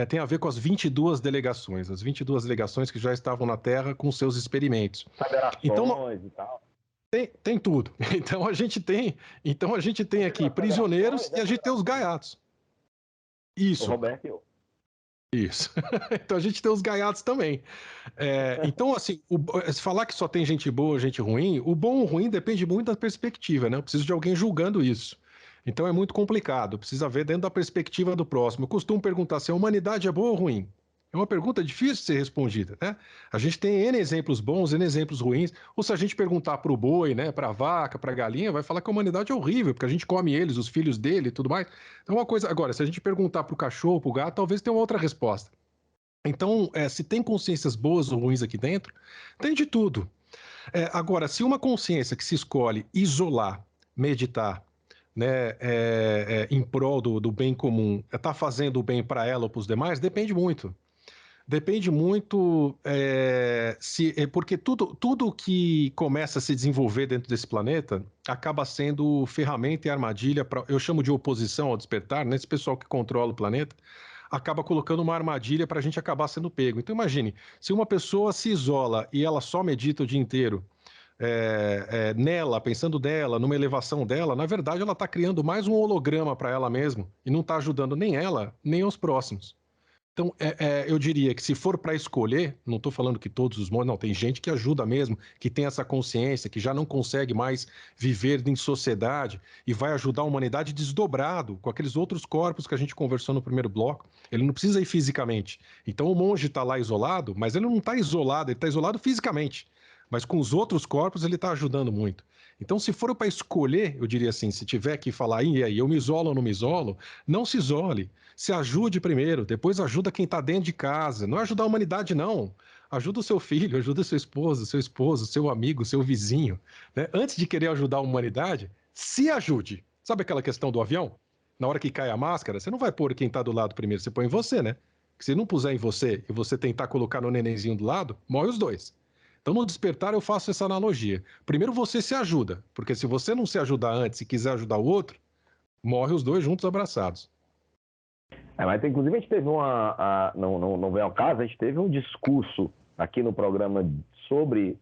tem a ver com as 22 delegações, as 22 delegações que já estavam na Terra com seus experimentos. Federações Então, e tal. Tem tudo. Então, a gente tem aqui prisioneiros e a gente tem os gaiatos. Isso. O Roberto e eu. Isso. Então a gente tem os gaiatos também. Então, assim, se falar que só tem gente boa, gente ruim, o bom ou ruim depende muito da perspectiva, né? Eu preciso de alguém julgando isso. Então é muito complicado, precisa ver dentro da perspectiva do próximo. Eu costumo perguntar se a humanidade é boa ou ruim. É uma pergunta difícil de ser respondida, né? A gente tem N exemplos bons, N exemplos ruins. Ou se a gente perguntar para o boi, né, para a vaca, para a galinha, vai falar que a humanidade é horrível, porque a gente come eles, os filhos dele e tudo mais. Então, uma coisa. Agora, se a gente perguntar para o cachorro, para o gato, talvez tenha uma outra resposta. Então, se tem consciências boas ou ruins aqui dentro, tem de tudo. Agora, se uma consciência que se escolhe isolar, meditar, né, em prol do bem comum, está fazendo o bem para ela ou para os demais, depende muito. Depende muito, porque tudo que começa a se desenvolver dentro desse planeta acaba sendo ferramenta e armadilha, eu chamo de oposição ao despertar, né? Esse pessoal que controla o planeta acaba colocando uma armadilha para a gente acabar sendo pego. Então imagine, se uma pessoa se isola e ela só medita o dia inteiro, nela, pensando dela, numa elevação dela, na verdade ela está criando mais um holograma para ela mesma e não está ajudando nem ela, nem os próximos. Então, eu diria que se for para escolher, não estou falando que todos os monges, não, tem gente que ajuda mesmo, que tem essa consciência, que já não consegue mais viver em sociedade e vai ajudar a humanidade desdobrado com aqueles outros corpos que a gente conversou no primeiro bloco. Ele não precisa ir fisicamente. Então, o monge está lá isolado, mas ele não está isolado, ele está isolado fisicamente. Mas com os outros corpos, ele está ajudando muito. Então, se for para escolher, eu diria assim, se tiver que falar, e aí, eu me isolo ou não me isolo, não se isole. Se ajude primeiro, depois ajuda quem está dentro de casa. Não é ajudar a humanidade, não. Ajuda o seu filho, ajuda o seu esposo, seu amigo, seu vizinho. Né? Antes de querer ajudar a humanidade, se ajude. Sabe aquela questão do avião? Na hora que cai a máscara, você não vai pôr quem está do lado primeiro, você põe em você, né? Porque se não puser em você e você tentar colocar no nenenzinho do lado, morre os dois. Então, no despertar, eu faço essa analogia. Primeiro você se ajuda, porque se você não se ajudar antes e quiser ajudar o outro, morre os dois juntos abraçados. Mas inclusive a gente teve não vem ao caso, a gente teve um discurso aqui no programa sobre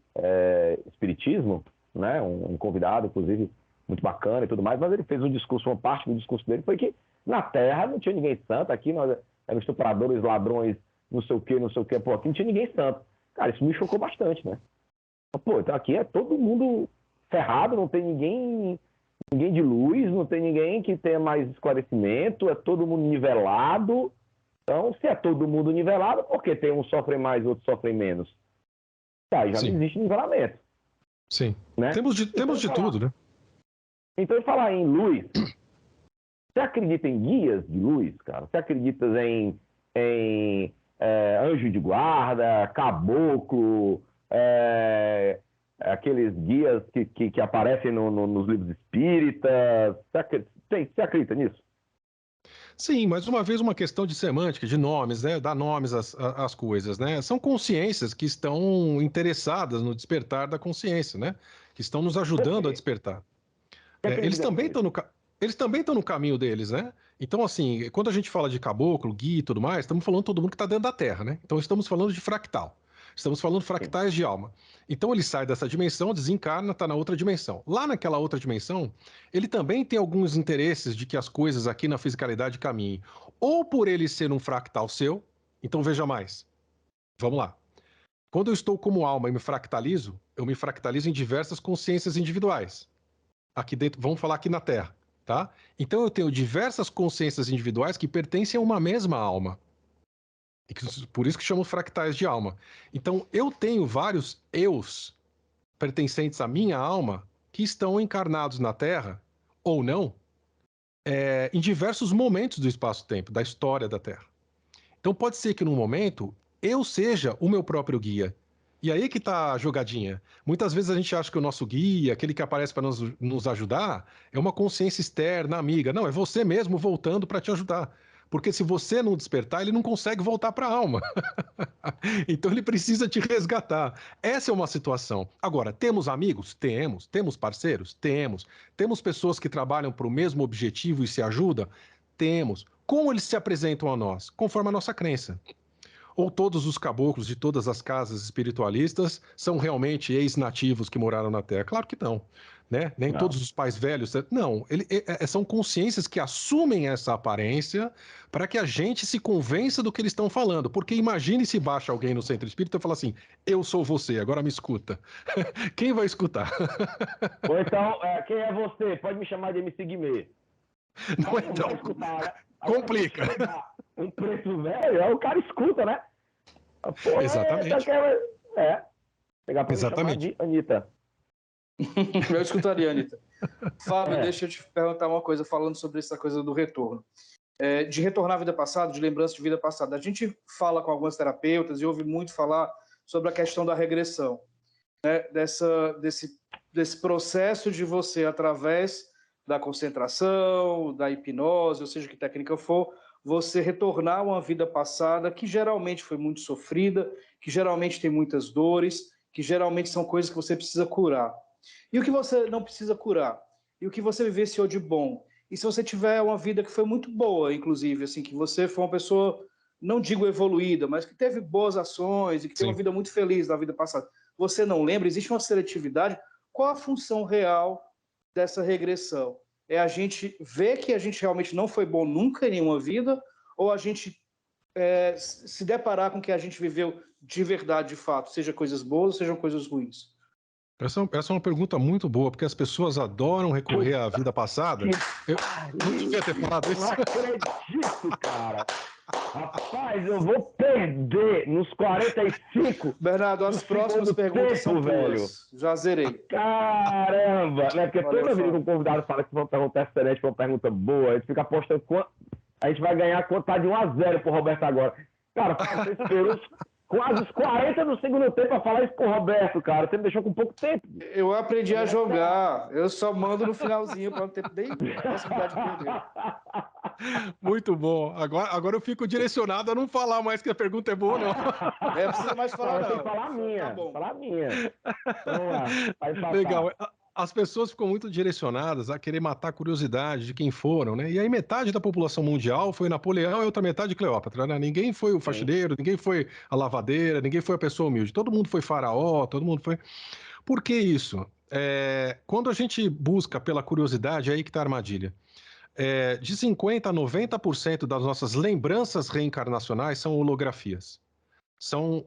espiritismo, né? Um convidado, inclusive, muito bacana e tudo mais, mas ele fez um discurso, uma parte do discurso dele foi que na Terra não tinha ninguém santo, aqui nós éramos estupradores, ladrões, não sei o que, pô, aqui não tinha ninguém santo. Cara, isso me chocou bastante, né? Pô, então aqui é todo mundo ferrado, não tem ninguém de luz, não tem ninguém que tenha mais esclarecimento, é todo mundo nivelado. Então, se é todo mundo nivelado, por que tem um sofre mais, outro sofre menos? Tá, já não existe nivelamento. Sim. Né? Temos de tudo, né? Então, falar em luz, você acredita em guias de luz, cara? Você acredita em anjo de guarda, caboclo, aqueles guias que aparecem nos livros espíritas? Você acredita nisso? Sim, mais uma vez uma questão de semântica, de nomes, né? Dar nomes às coisas, né? São consciências que estão interessadas no despertar da consciência, né? Que estão nos ajudando a despertar. Eles também estão no caminho deles, né? Então, assim, quando a gente fala de caboclo, guia e tudo mais, estamos falando de todo mundo que está dentro da Terra, né? Então, estamos falando de fractal. Estamos falando de fractais de alma. Então, ele sai dessa dimensão, desencarna, está na outra dimensão. Lá naquela outra dimensão, ele também tem alguns interesses de que as coisas aqui na fisicalidade caminhem. Ou por ele ser um fractal seu, então veja mais. Vamos lá. Quando eu estou como alma e eu me fractalizo em diversas consciências individuais. Aqui dentro, vamos falar aqui na Terra, tá? Então eu tenho diversas consciências individuais que pertencem a uma mesma alma. Por isso que chamamos fractais de alma. Então eu tenho vários eus pertencentes à minha alma que estão encarnados na Terra, ou não, em diversos momentos do espaço-tempo, da história da Terra. Então pode ser que num momento eu seja o meu próprio guia. E aí que tá a jogadinha. Muitas vezes a gente acha que o nosso guia, aquele que aparece para nos ajudar, é uma consciência externa, amiga. Não, é você mesmo voltando para te ajudar. Porque se você não despertar, ele não consegue voltar para a alma. Então ele precisa te resgatar. Essa é uma situação. Agora, temos amigos? Temos. Temos parceiros? Temos. Temos pessoas que trabalham para o mesmo objetivo e se ajudam? Temos. Como eles se apresentam a nós? Conforme a nossa crença. Ou todos os caboclos de todas as casas espiritualistas são realmente ex-nativos que moraram na Terra? Claro que não. Né? Nem todos os pais velhos. Não, são consciências que assumem essa aparência para que a gente se convença do que eles estão falando. Porque imagine se baixa alguém no centro espírita e fala assim: eu sou você, agora me escuta. Quem vai escutar? Ou então, quem é você? Pode me chamar de MC Guimê. Não, então, complica. Um preço velho, o cara escuta, né? Pô, exatamente. Pegar pra exatamente. Me chamar de Anitta. Eu escutaria, Anitta. Fábio, deixa eu te perguntar uma coisa, falando sobre essa coisa do retorno. De retornar à vida passada, de lembrança de vida passada. A gente fala com alguns terapeutas e ouve muito falar sobre a questão da regressão. Né? Desse processo de você, através da concentração, da hipnose, ou seja, que técnica for, você retornar a uma vida passada que geralmente foi muito sofrida, que geralmente tem muitas dores, que geralmente são coisas que você precisa curar. E o que você não precisa curar? E o que você vivenciou de bom? E se você tiver uma vida que foi muito boa, inclusive, assim, que você foi uma pessoa, não digo evoluída, mas que teve boas ações e que teve uma vida muito feliz na vida passada, você não lembra? Existe uma seletividade? Qual a função real dessa regressão? É a gente ver que a gente realmente não foi bom nunca em nenhuma vida, ou a gente se deparar com o que a gente viveu de verdade, de fato, seja coisas boas, sejam coisas ruins? Essa é uma pergunta muito boa, porque as pessoas adoram recorrer à vida passada. Eu não devia ter falado isso. Não acredito, cara. Rapaz, eu vou perder nos 45. Bernardo, as próximas perguntas são tuas. Já zerei. Caramba! Né? Porque toda vez que o convidado fala que foi uma pergunta excelente, foi uma pergunta boa, a gente fica apostando a gente vai ganhar quanto tá de 1-0 pro Roberto agora. Cara, você esperou quase os 40 do segundo tempo para falar isso pro Roberto, cara. Você me deixou com pouco tempo. Eu aprendi a jogar. Eu só mando no finalzinho para não ter nem possibilidade de perder. Muito bom. Agora eu fico direcionado a não falar mais que a pergunta é boa, não. Não precisa mais falar, não. Tem que falar a minha. Tá bom. Falar a minha. Vamos lá. Legal. As pessoas ficam muito direcionadas a querer matar a curiosidade de quem foram, né? E aí metade da população mundial foi Napoleão e outra metade Cleópatra, né? Ninguém foi o faxineiro, ninguém foi a lavadeira, ninguém foi a pessoa humilde. Todo mundo foi faraó, todo mundo foi... Por que isso? Quando a gente busca pela curiosidade, é aí que está a armadilha. De 50% a 90% das nossas lembranças reencarnacionais são holografias.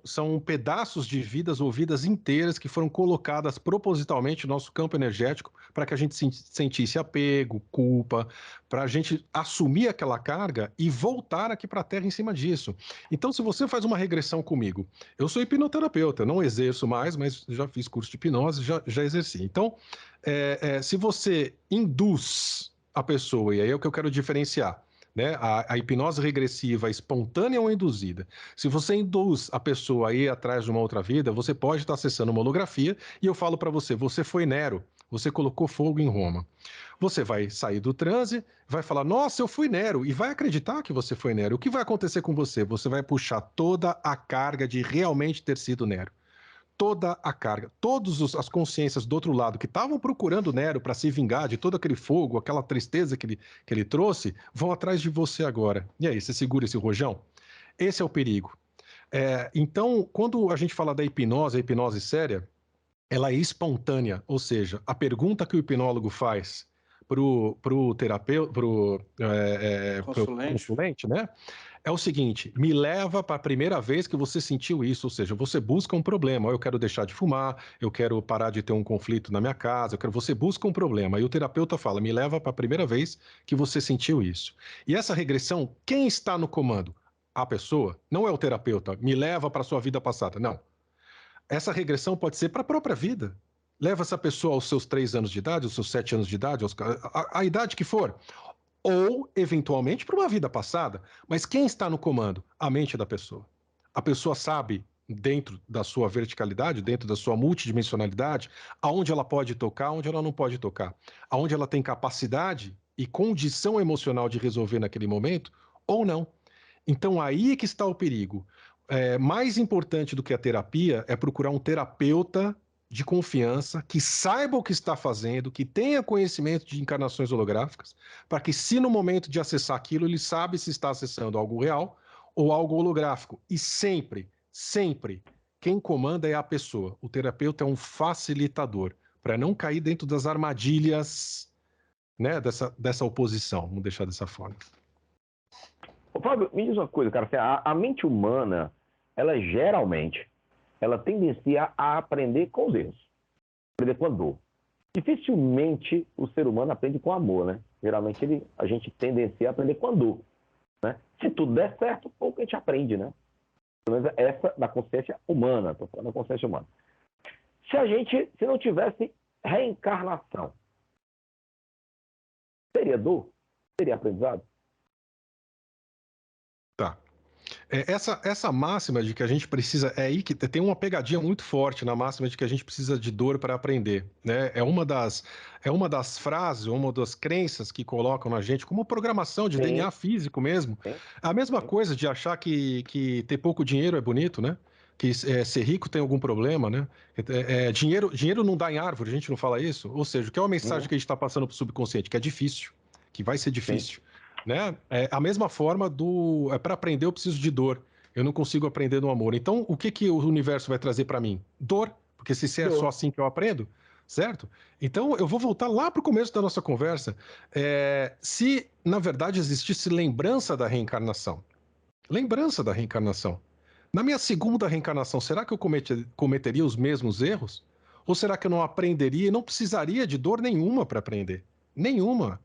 São pedaços de vidas ou vidas inteiras que foram colocadas propositalmente no nosso campo energético para que a gente sentisse apego, culpa, para a gente assumir aquela carga e voltar aqui para a Terra em cima disso. Então, se você faz uma regressão comigo, eu sou hipnoterapeuta, não exerço mais, mas já fiz curso de hipnose, já exerci. Então, se você induz a pessoa, e aí é o que eu quero diferenciar, né? A hipnose regressiva espontânea ou induzida. Se você induz a pessoa a ir atrás de uma outra vida, você pode estar acessando uma holografia e eu falo para você, você foi Nero, você colocou fogo em Roma. Você vai sair do transe, vai falar, nossa, eu fui Nero, e vai acreditar que você foi Nero. O que vai acontecer com você? Você vai puxar toda a carga de realmente ter sido Nero. Toda a carga, todas as consciências do outro lado que estavam procurando Nero para se vingar de todo aquele fogo, aquela tristeza que ele trouxe, vão atrás de você agora. E aí, você segura esse rojão? Esse é o perigo. Então, quando a gente fala da hipnose, a hipnose séria, ela é espontânea, ou seja, a pergunta que o hipnólogo faz pro terapeuta, pro consulente, né? É o seguinte, me leva para a primeira vez que você sentiu isso, ou seja, você busca um problema, eu quero deixar de fumar, eu quero parar de ter um conflito na minha casa, você busca um problema, e o terapeuta fala, me leva para a primeira vez que você sentiu isso. E essa regressão, quem está no comando? A pessoa, não é o terapeuta, me leva para a sua vida passada, não. Essa regressão pode ser para a própria vida. Leva essa pessoa aos seus 3 anos de idade, aos seus 7 anos de idade, a idade que for. Ou, eventualmente, para uma vida passada. Mas quem está no comando? A mente da pessoa. A pessoa sabe, dentro da sua verticalidade, dentro da sua multidimensionalidade, aonde ela pode tocar, aonde ela não pode tocar. Aonde ela tem capacidade e condição emocional de resolver naquele momento, ou não. Então, aí é que está o perigo. Mais importante do que a terapia é procurar um terapeuta de confiança, que saiba o que está fazendo, que tenha conhecimento de encarnações holográficas, para que se no momento de acessar aquilo, ele sabe se está acessando algo real ou algo holográfico. E sempre, quem comanda é a pessoa. O terapeuta é um facilitador, para não cair dentro das armadilhas, né, dessa oposição, vamos deixar dessa forma. Ô, Fábio, me diz uma coisa, cara, assim, a mente humana, ela geralmente... ela tendencia a aprender com os erros, aprender com a dor. Dificilmente o ser humano aprende com amor, né? Geralmente a gente tendencia a aprender com a dor, né? Se tudo der certo, pouco a gente aprende, né? Pelo menos essa da consciência humana, estou falando da consciência humana. Se não tivesse reencarnação, seria dor? Seria aprendizado? Tá. Essa máxima de que a gente precisa, aí que tem uma pegadinha muito forte na máxima de que a gente precisa de dor para aprender, né? É uma das frases, uma das crenças que colocam na gente como programação de DNA físico mesmo. A mesma coisa de achar que ter pouco dinheiro é bonito, né? Que ser rico tem algum problema, né? Dinheiro não dá em árvore, a gente não fala isso? Ou seja, que é uma mensagem que a gente está passando para o subconsciente, que é difícil, que vai ser difícil. Né? A mesma forma para aprender eu preciso de dor, eu não consigo aprender no amor. Então, o que o universo vai trazer para mim? Dor, porque se é só assim que eu aprendo, certo? Então, eu vou voltar lá para o começo da nossa conversa. Se, na verdade, existisse lembrança da reencarnação, Lembrança da reencarnação. Na minha segunda reencarnação, será que eu cometeria os mesmos erros? Ou será que eu não aprenderia e não precisaria de dor nenhuma para aprender? Nenhuma.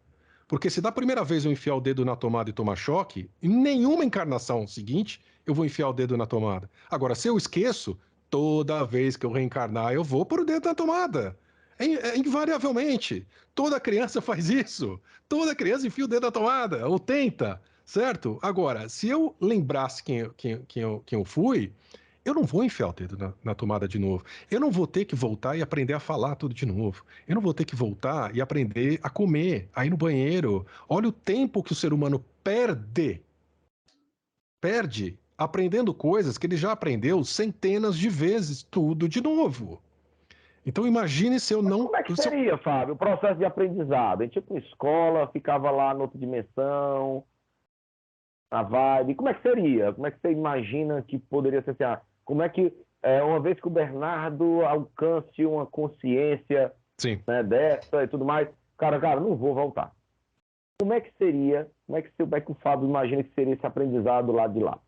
Porque se da primeira vez eu enfiar o dedo na tomada e tomar choque, em nenhuma encarnação seguinte eu vou enfiar o dedo na tomada. Agora, se eu esqueço, toda vez que eu reencarnar, eu vou pôr o dedo na tomada. Invariavelmente. Toda criança faz isso. Toda criança enfia o dedo na tomada, ou tenta, certo? Agora, se eu lembrasse quem eu fui, eu não vou enfiar o dedo na tomada de novo. Eu não vou ter que voltar e aprender a falar tudo de novo. Eu não vou ter que voltar e aprender a comer, a ir no banheiro. Olha o tempo que o ser humano perde aprendendo coisas que ele já aprendeu centenas de vezes, tudo de novo. Então imagine se eu não... Como é que seria, Fábio, o processo de aprendizado? A gente ia para uma escola, ficava lá noutra dimensão, na vibe. Como é que seria? Como é que você imagina que poderia ser assim? Como é que, uma vez que o Bernardo alcance uma consciência, né, dessa e tudo mais, cara, não vou voltar. Como é que seria, como é que o Fábio imagina que seria esse aprendizado lá de lá?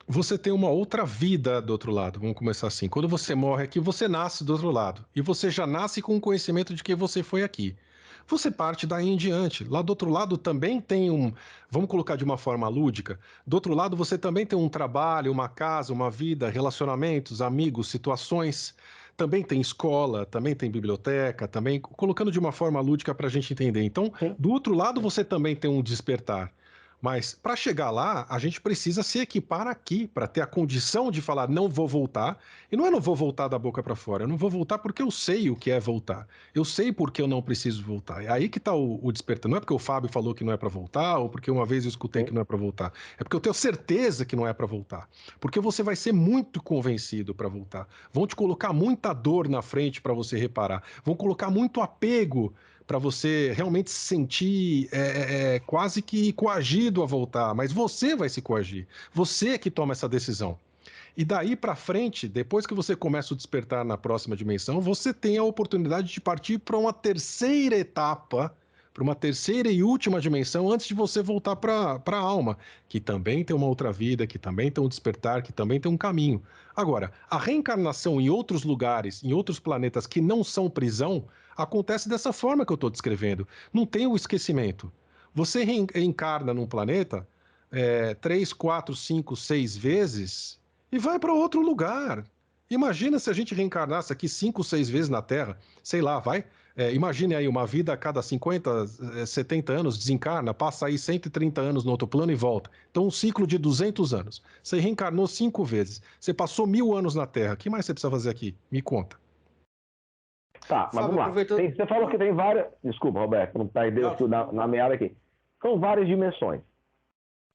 Você tem uma outra vida do outro lado, vamos começar assim. Quando você morre aqui, você nasce do outro lado. E você já nasce com o conhecimento de que você foi aqui. Você parte daí em diante. Lá do outro lado também tem vamos colocar de uma forma lúdica, do outro lado você também tem um trabalho, uma casa, uma vida, relacionamentos, amigos, situações. Também tem escola, também tem biblioteca, também colocando de uma forma lúdica para a gente entender. Então, do outro lado você também tem um despertar. Mas para chegar lá, a gente precisa se equipar aqui para ter a condição de falar não vou voltar. E não vou voltar da boca para fora. Eu não vou voltar porque eu sei o que é voltar. Eu sei porque eu não preciso voltar. É aí que está o despertar. Não é porque o Fábio falou que não é para voltar ou porque uma vez eu escutei que não é para voltar. É porque eu tenho certeza que não é para voltar. Porque você vai ser muito convencido para voltar. Vão te colocar muita dor na frente para você reparar. Vão colocar muito apego para você realmente se sentir quase que coagido a voltar, mas você vai se coagir, você é que toma essa decisão. E daí para frente, depois que você começa a despertar na próxima dimensão, você tem a oportunidade de partir para uma terceira etapa, para uma terceira e última dimensão, antes de você voltar para a alma, que também tem uma outra vida, que também tem um despertar, que também tem um caminho. Agora, a reencarnação em outros lugares, em outros planetas que não são prisão, acontece dessa forma que eu estou descrevendo. Não tem o esquecimento. Você reencarna num planeta 3, 4, 5, 6 vezes e vai para outro lugar. Imagina se a gente reencarnasse aqui 5, 6 vezes na Terra, sei lá, vai. Imagine aí uma vida a cada 50, 70 anos, desencarna, passa aí 130 anos no outro plano e volta. Então, um ciclo de 200 anos. Você reencarnou 5 vezes. Você passou 1000 anos na Terra. O que mais você precisa fazer aqui? Me conta. Tá, mas vamos lá. Você falou que tem várias... Desculpa, Roberto, não perdeu na meada aqui. São várias dimensões.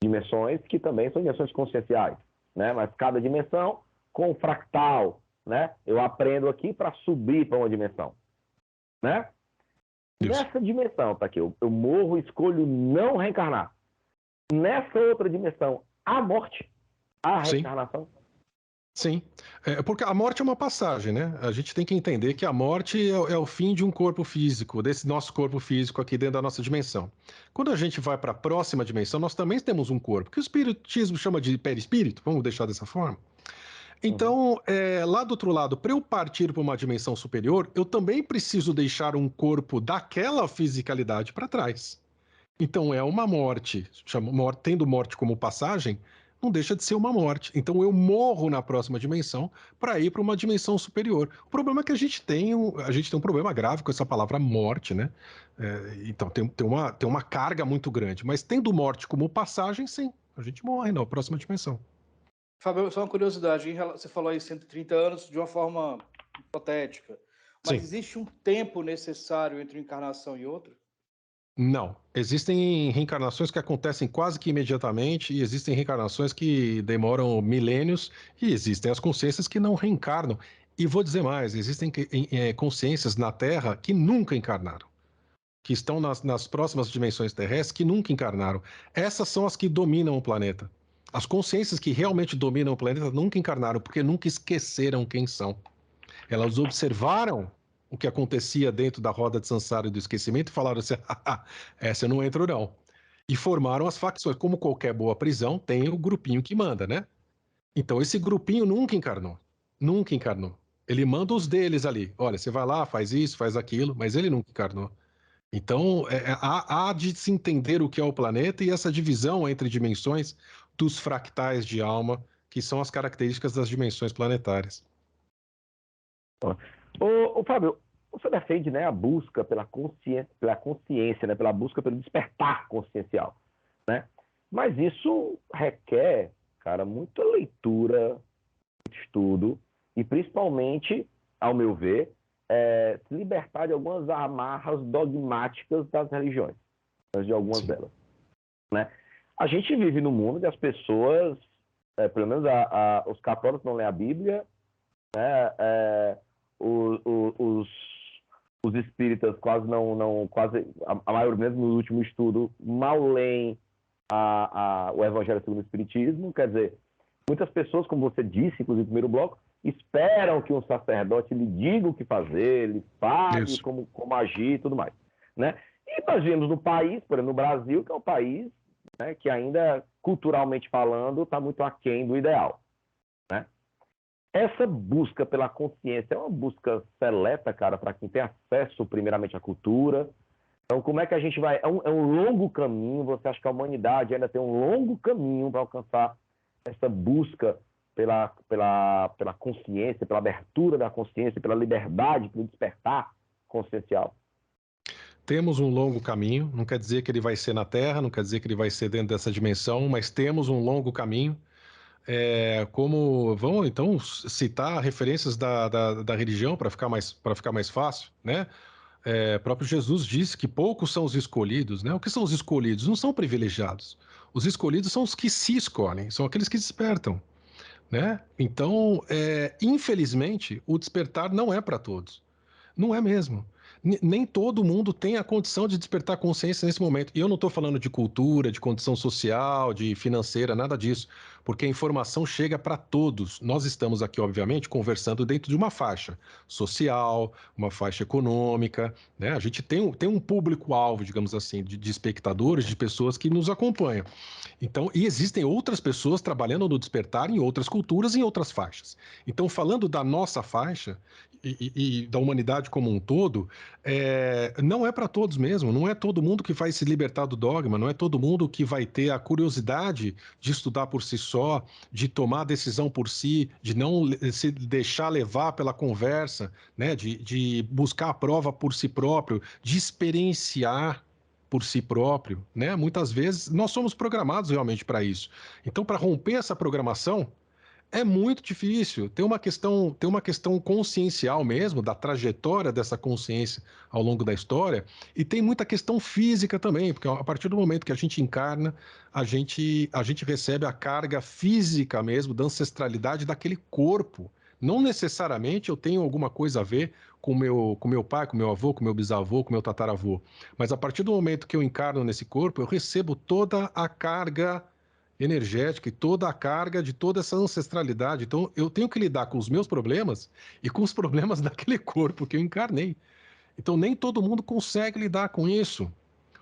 Dimensões que também são dimensões conscienciais, né? Mas cada dimensão com um fractal, né? Eu aprendo aqui para subir para uma dimensão, né? Isso. Nessa dimensão, tá aqui, eu morro e escolho não reencarnar. Nessa outra dimensão, há morte, há reencarnação. Sim, porque a morte é uma passagem, né? A gente tem que entender que a morte é o fim de um corpo físico, desse nosso corpo físico aqui dentro da nossa dimensão. Quando a gente vai para a próxima dimensão, nós também temos um corpo, que o espiritismo chama de perispírito, vamos deixar dessa forma. Então, lá do outro lado, para eu partir para uma dimensão superior, eu também preciso deixar um corpo daquela fisicalidade para trás. Então, é uma morte, tendo morte como passagem, não deixa de ser uma morte. Então eu morro na próxima dimensão para ir para uma dimensão superior. O problema é que a gente tem um problema grave com essa palavra morte, né? Então tem uma carga muito grande. Mas tendo morte como passagem, sim, a gente morre na próxima dimensão. Fábio, só uma curiosidade. Você falou aí 130 anos de uma forma hipotética. Mas existe um tempo necessário entre uma encarnação e outra? Não. Existem reencarnações que acontecem quase que imediatamente e existem reencarnações que demoram milênios e existem as consciências que não reencarnam. E vou dizer mais, existem consciências na Terra que nunca encarnaram, que estão nas próximas dimensões terrestres que nunca encarnaram. Essas são as que dominam o planeta. As consciências que realmente dominam o planeta nunca encarnaram porque nunca esqueceram quem são. Elas observaram o que acontecia dentro da roda de samsara e do esquecimento e falaram assim, essa eu não entro não. e formaram as facções. Como qualquer boa prisão, tem o grupinho que manda, né? Então, esse grupinho nunca encarnou. Nunca encarnou. Ele manda os deles ali. Olha, você vai lá, faz isso, faz aquilo, mas ele nunca encarnou. Então, há de se entender o que é o planeta e essa divisão entre dimensões dos fractais de alma, que são as características das dimensões planetárias. Ô, Fábio, você defende, né, a busca pela consciência, né, pela busca pelo despertar consciencial, né? Mas isso requer, cara, muita leitura, muito estudo e, principalmente, ao meu ver, se libertar de algumas amarras dogmáticas das religiões, de algumas delas, né? A gente vive num mundo que as pessoas, pelo menos os católicos não lêem a Bíblia, né? Os espíritas quase a maioria, mesmo no último estudo, mal leem o Evangelho segundo o Espiritismo. Quer dizer, muitas pessoas, como você disse, inclusive no primeiro bloco, esperam que um sacerdote lhe diga o que fazer, lhe fale como agir e tudo mais, né? E nós vivemos no país, por exemplo, no Brasil, que é um país, né, que ainda, culturalmente falando, está muito aquém do ideal, né? Essa busca pela consciência é uma busca seleta, cara, para quem tem acesso, primeiramente, à cultura. Então, como é que a gente vai... É um longo caminho. Você acha que a humanidade ainda tem um longo caminho para alcançar essa busca pela consciência, pela abertura da consciência, pela liberdade, pelo despertar consciencial? Temos um longo caminho. Não quer dizer que ele vai ser na Terra, não quer dizer que ele vai ser dentro dessa dimensão, mas temos um longo caminho. Vamos então citar referências da religião para ficar mais fácil, né? Próprio Jesus disse que poucos são os escolhidos, né? O que são os escolhidos? Não são privilegiados. Os escolhidos são os que se escolhem, são aqueles que despertam, né? Então, infelizmente, o despertar não é para todos. Não é mesmo. Nem todo mundo tem a condição de despertar consciência nesse momento. E eu não estou falando de cultura, de condição social, de financeira, nada disso, porque a informação chega para todos. Nós estamos aqui, obviamente, conversando dentro de uma faixa social, uma faixa econômica, né? A gente tem um público-alvo, digamos assim, de espectadores, de pessoas que nos acompanham. Então, e existem outras pessoas trabalhando no despertar em outras culturas, em outras faixas. Então, falando da nossa faixa e da humanidade como um todo, não é para todos mesmo, não é todo mundo que vai se libertar do dogma, não é todo mundo que vai ter a curiosidade de estudar por si só, de tomar a decisão por si, de não se deixar levar pela conversa, né, de buscar a prova por si próprio, de experienciar por si próprio, né? Muitas vezes nós somos programados realmente para isso. Então, para romper essa programação, é muito difícil. Tem uma questão consciencial mesmo, da trajetória dessa consciência ao longo da história, e tem muita questão física também, porque a partir do momento que a gente encarna, a gente recebe a carga física mesmo, da ancestralidade daquele corpo. Não necessariamente eu tenho alguma coisa a ver com meu pai, com meu avô, com meu bisavô, com meu tataravô, mas a partir do momento que eu encarno nesse corpo, eu recebo toda a carga energética e toda a carga de toda essa ancestralidade. Então, eu tenho que lidar com os meus problemas e com os problemas daquele corpo que eu encarnei. Então, nem todo mundo consegue lidar com isso.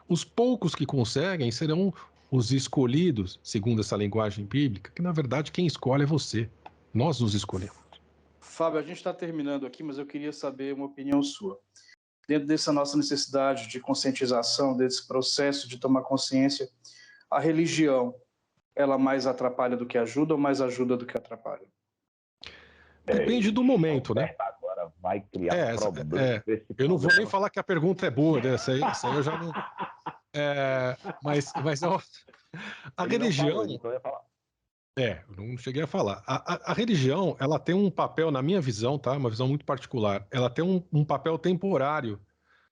Os poucos que conseguem serão os escolhidos, segundo essa linguagem bíblica, que na verdade quem escolhe é você. Nós nos escolhemos. Fábio, a gente está terminando aqui, mas eu queria saber uma opinião sua. Dentro dessa nossa necessidade de conscientização, desse processo de tomar consciência, a religião, ela mais atrapalha do que ajuda ou mais ajuda do que atrapalha? Depende do momento, né? Agora vai criar um problema. Eu não vou nem falar que a pergunta é boa, né? Essa aí eu já não... Mas a religião... Eu não cheguei a falar. A religião, ela tem um papel, na minha visão, tá? Uma visão muito particular. Ela tem um papel temporário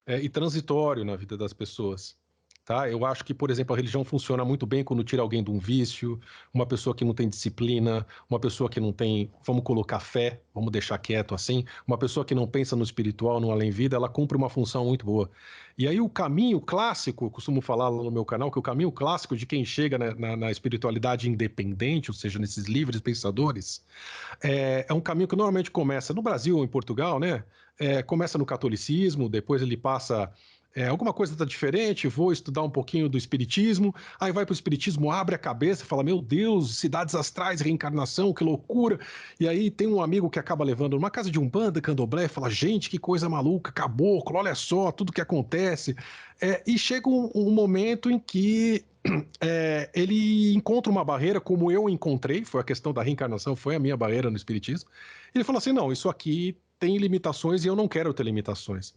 e transitório na vida das pessoas. Tá? Eu acho que, por exemplo, a religião funciona muito bem quando tira alguém de um vício, uma pessoa que não tem disciplina, uma pessoa que não tem, vamos colocar fé, vamos deixar quieto assim, uma pessoa que não pensa no espiritual, no além-vida, ela cumpre uma função muito boa. E aí o caminho clássico, eu costumo falar lá no meu canal, que o caminho clássico de quem chega na espiritualidade independente, ou seja, nesses livres pensadores, é um caminho que normalmente começa no Brasil ou em Portugal, né? Começa no catolicismo, depois ele passa... alguma coisa está diferente, vou estudar um pouquinho do espiritismo, aí vai para o espiritismo, abre a cabeça, fala, meu Deus, cidades astrais, reencarnação, que loucura. E aí tem um amigo que acaba levando numa casa de umbanda, candomblé, fala, gente, que coisa maluca, caboclo, olha só, tudo que acontece. E chega um momento em que ele encontra uma barreira, como eu encontrei, foi a questão da reencarnação, foi a minha barreira no espiritismo. Ele falou assim, não, isso aqui tem limitações e eu não quero ter limitações.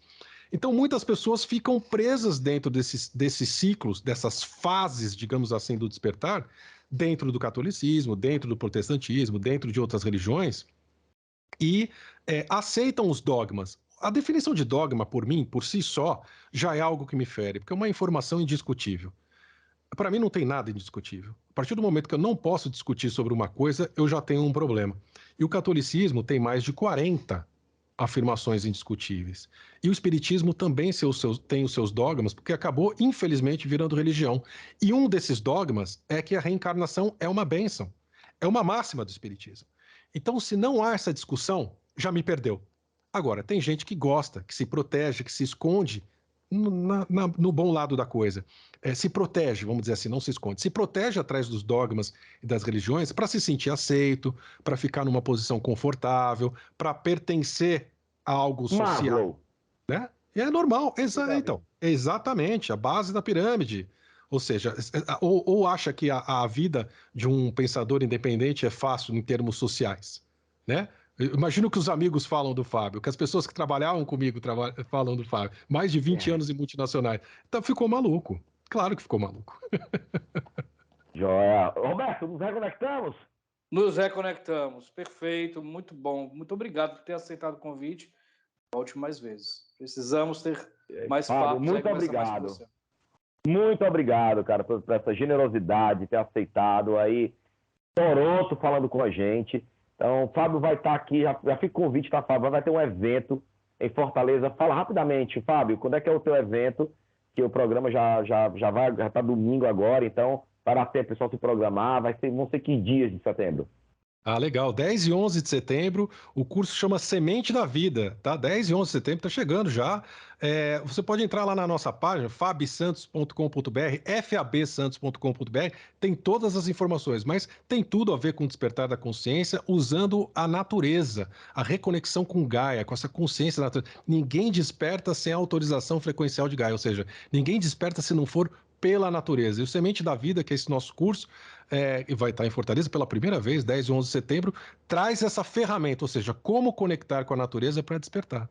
Então, muitas pessoas ficam presas dentro desses ciclos, dessas fases, digamos assim, do despertar, dentro do catolicismo, dentro do protestantismo, dentro de outras religiões, e aceitam os dogmas. A definição de dogma, por mim, por si só, já é algo que me fere, porque é uma informação indiscutível. Para mim, não tem nada indiscutível. A partir do momento que eu não posso discutir sobre uma coisa, eu já tenho um problema. E o catolicismo tem mais de 40 afirmações indiscutíveis. E o espiritismo também tem os seus dogmas, porque acabou, infelizmente, virando religião. E um desses dogmas é que a reencarnação é uma bênção. É uma máxima do espiritismo. Então, se não há essa discussão, já me perdeu. Agora, tem gente que gosta, que se protege, que se esconde no bom lado da coisa. Se protege, vamos dizer assim, não se esconde. Se protege atrás dos dogmas e das religiões para se sentir aceito, para ficar numa posição confortável, para pertencer a algo social. Né? E é normal, então, exatamente, a base da pirâmide. Ou seja, ou acha que a vida de um pensador independente é fácil em termos sociais, né? Imagino que os amigos falam do Fábio, que as pessoas que trabalhavam comigo falam do Fábio. Mais de 20 anos em multinacionais. Então ficou maluco. Claro que ficou maluco. Joia. Roberto, nos reconectamos? Nos reconectamos. Perfeito, muito bom. Muito obrigado por ter aceitado o convite. Volte mais vezes. Precisamos ter mais papos. Muito obrigado. Muito obrigado, cara, por essa generosidade, ter aceitado aí Toronto falando com a gente. Então, o Fábio vai estar aqui, já fica o convite, tá, Fábio? Vai ter um evento em Fortaleza. Fala rapidamente, Fábio, quando é que é o teu evento? Que o programa já tá domingo agora, então vai dar tempo o pessoal se programar, vão ser que dias de setembro? Ah, legal. 10 e 11 de setembro, o curso chama Semente da Vida, tá? 10 e 11 de setembro, tá chegando já. Você pode entrar lá na nossa página, fabsantos.com.br, fabsantos.com.br, tem todas as informações, mas tem tudo a ver com o despertar da consciência, usando a natureza, a reconexão com Gaia, com essa consciência da natureza. Ninguém desperta sem a autorização frequencial de Gaia, ou seja, ninguém desperta se não for pela natureza. E o Semente da Vida, que é esse nosso curso, e vai estar em Fortaleza pela primeira vez, 10 e 11 de setembro, traz essa ferramenta, ou seja, como conectar com a natureza para despertar.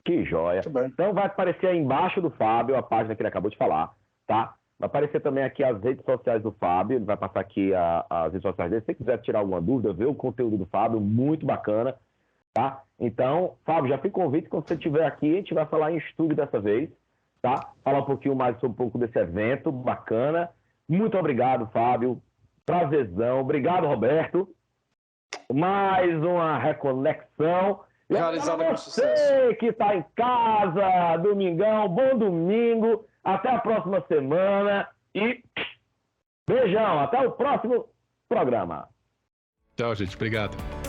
Que joia. Então vai aparecer aí embaixo do Fábio, a página que ele acabou de falar, tá? Vai aparecer também aqui as redes sociais do Fábio, ele vai passar aqui as redes sociais dele. Se você quiser tirar alguma dúvida, ver o conteúdo do Fábio, muito bacana, tá? Então, Fábio, já fica o convite, quando você estiver aqui, a gente vai falar em estúdio dessa vez, tá? Falar um pouquinho mais sobre um pouco desse evento bacana. Muito obrigado, Fábio. Prazerzão. Obrigado, Roberto. Mais uma reconexão. Realizada com sucesso. Você que está em casa, domingão, bom domingo. Até a próxima semana. E beijão. Até o próximo programa. Tchau, gente. Obrigado.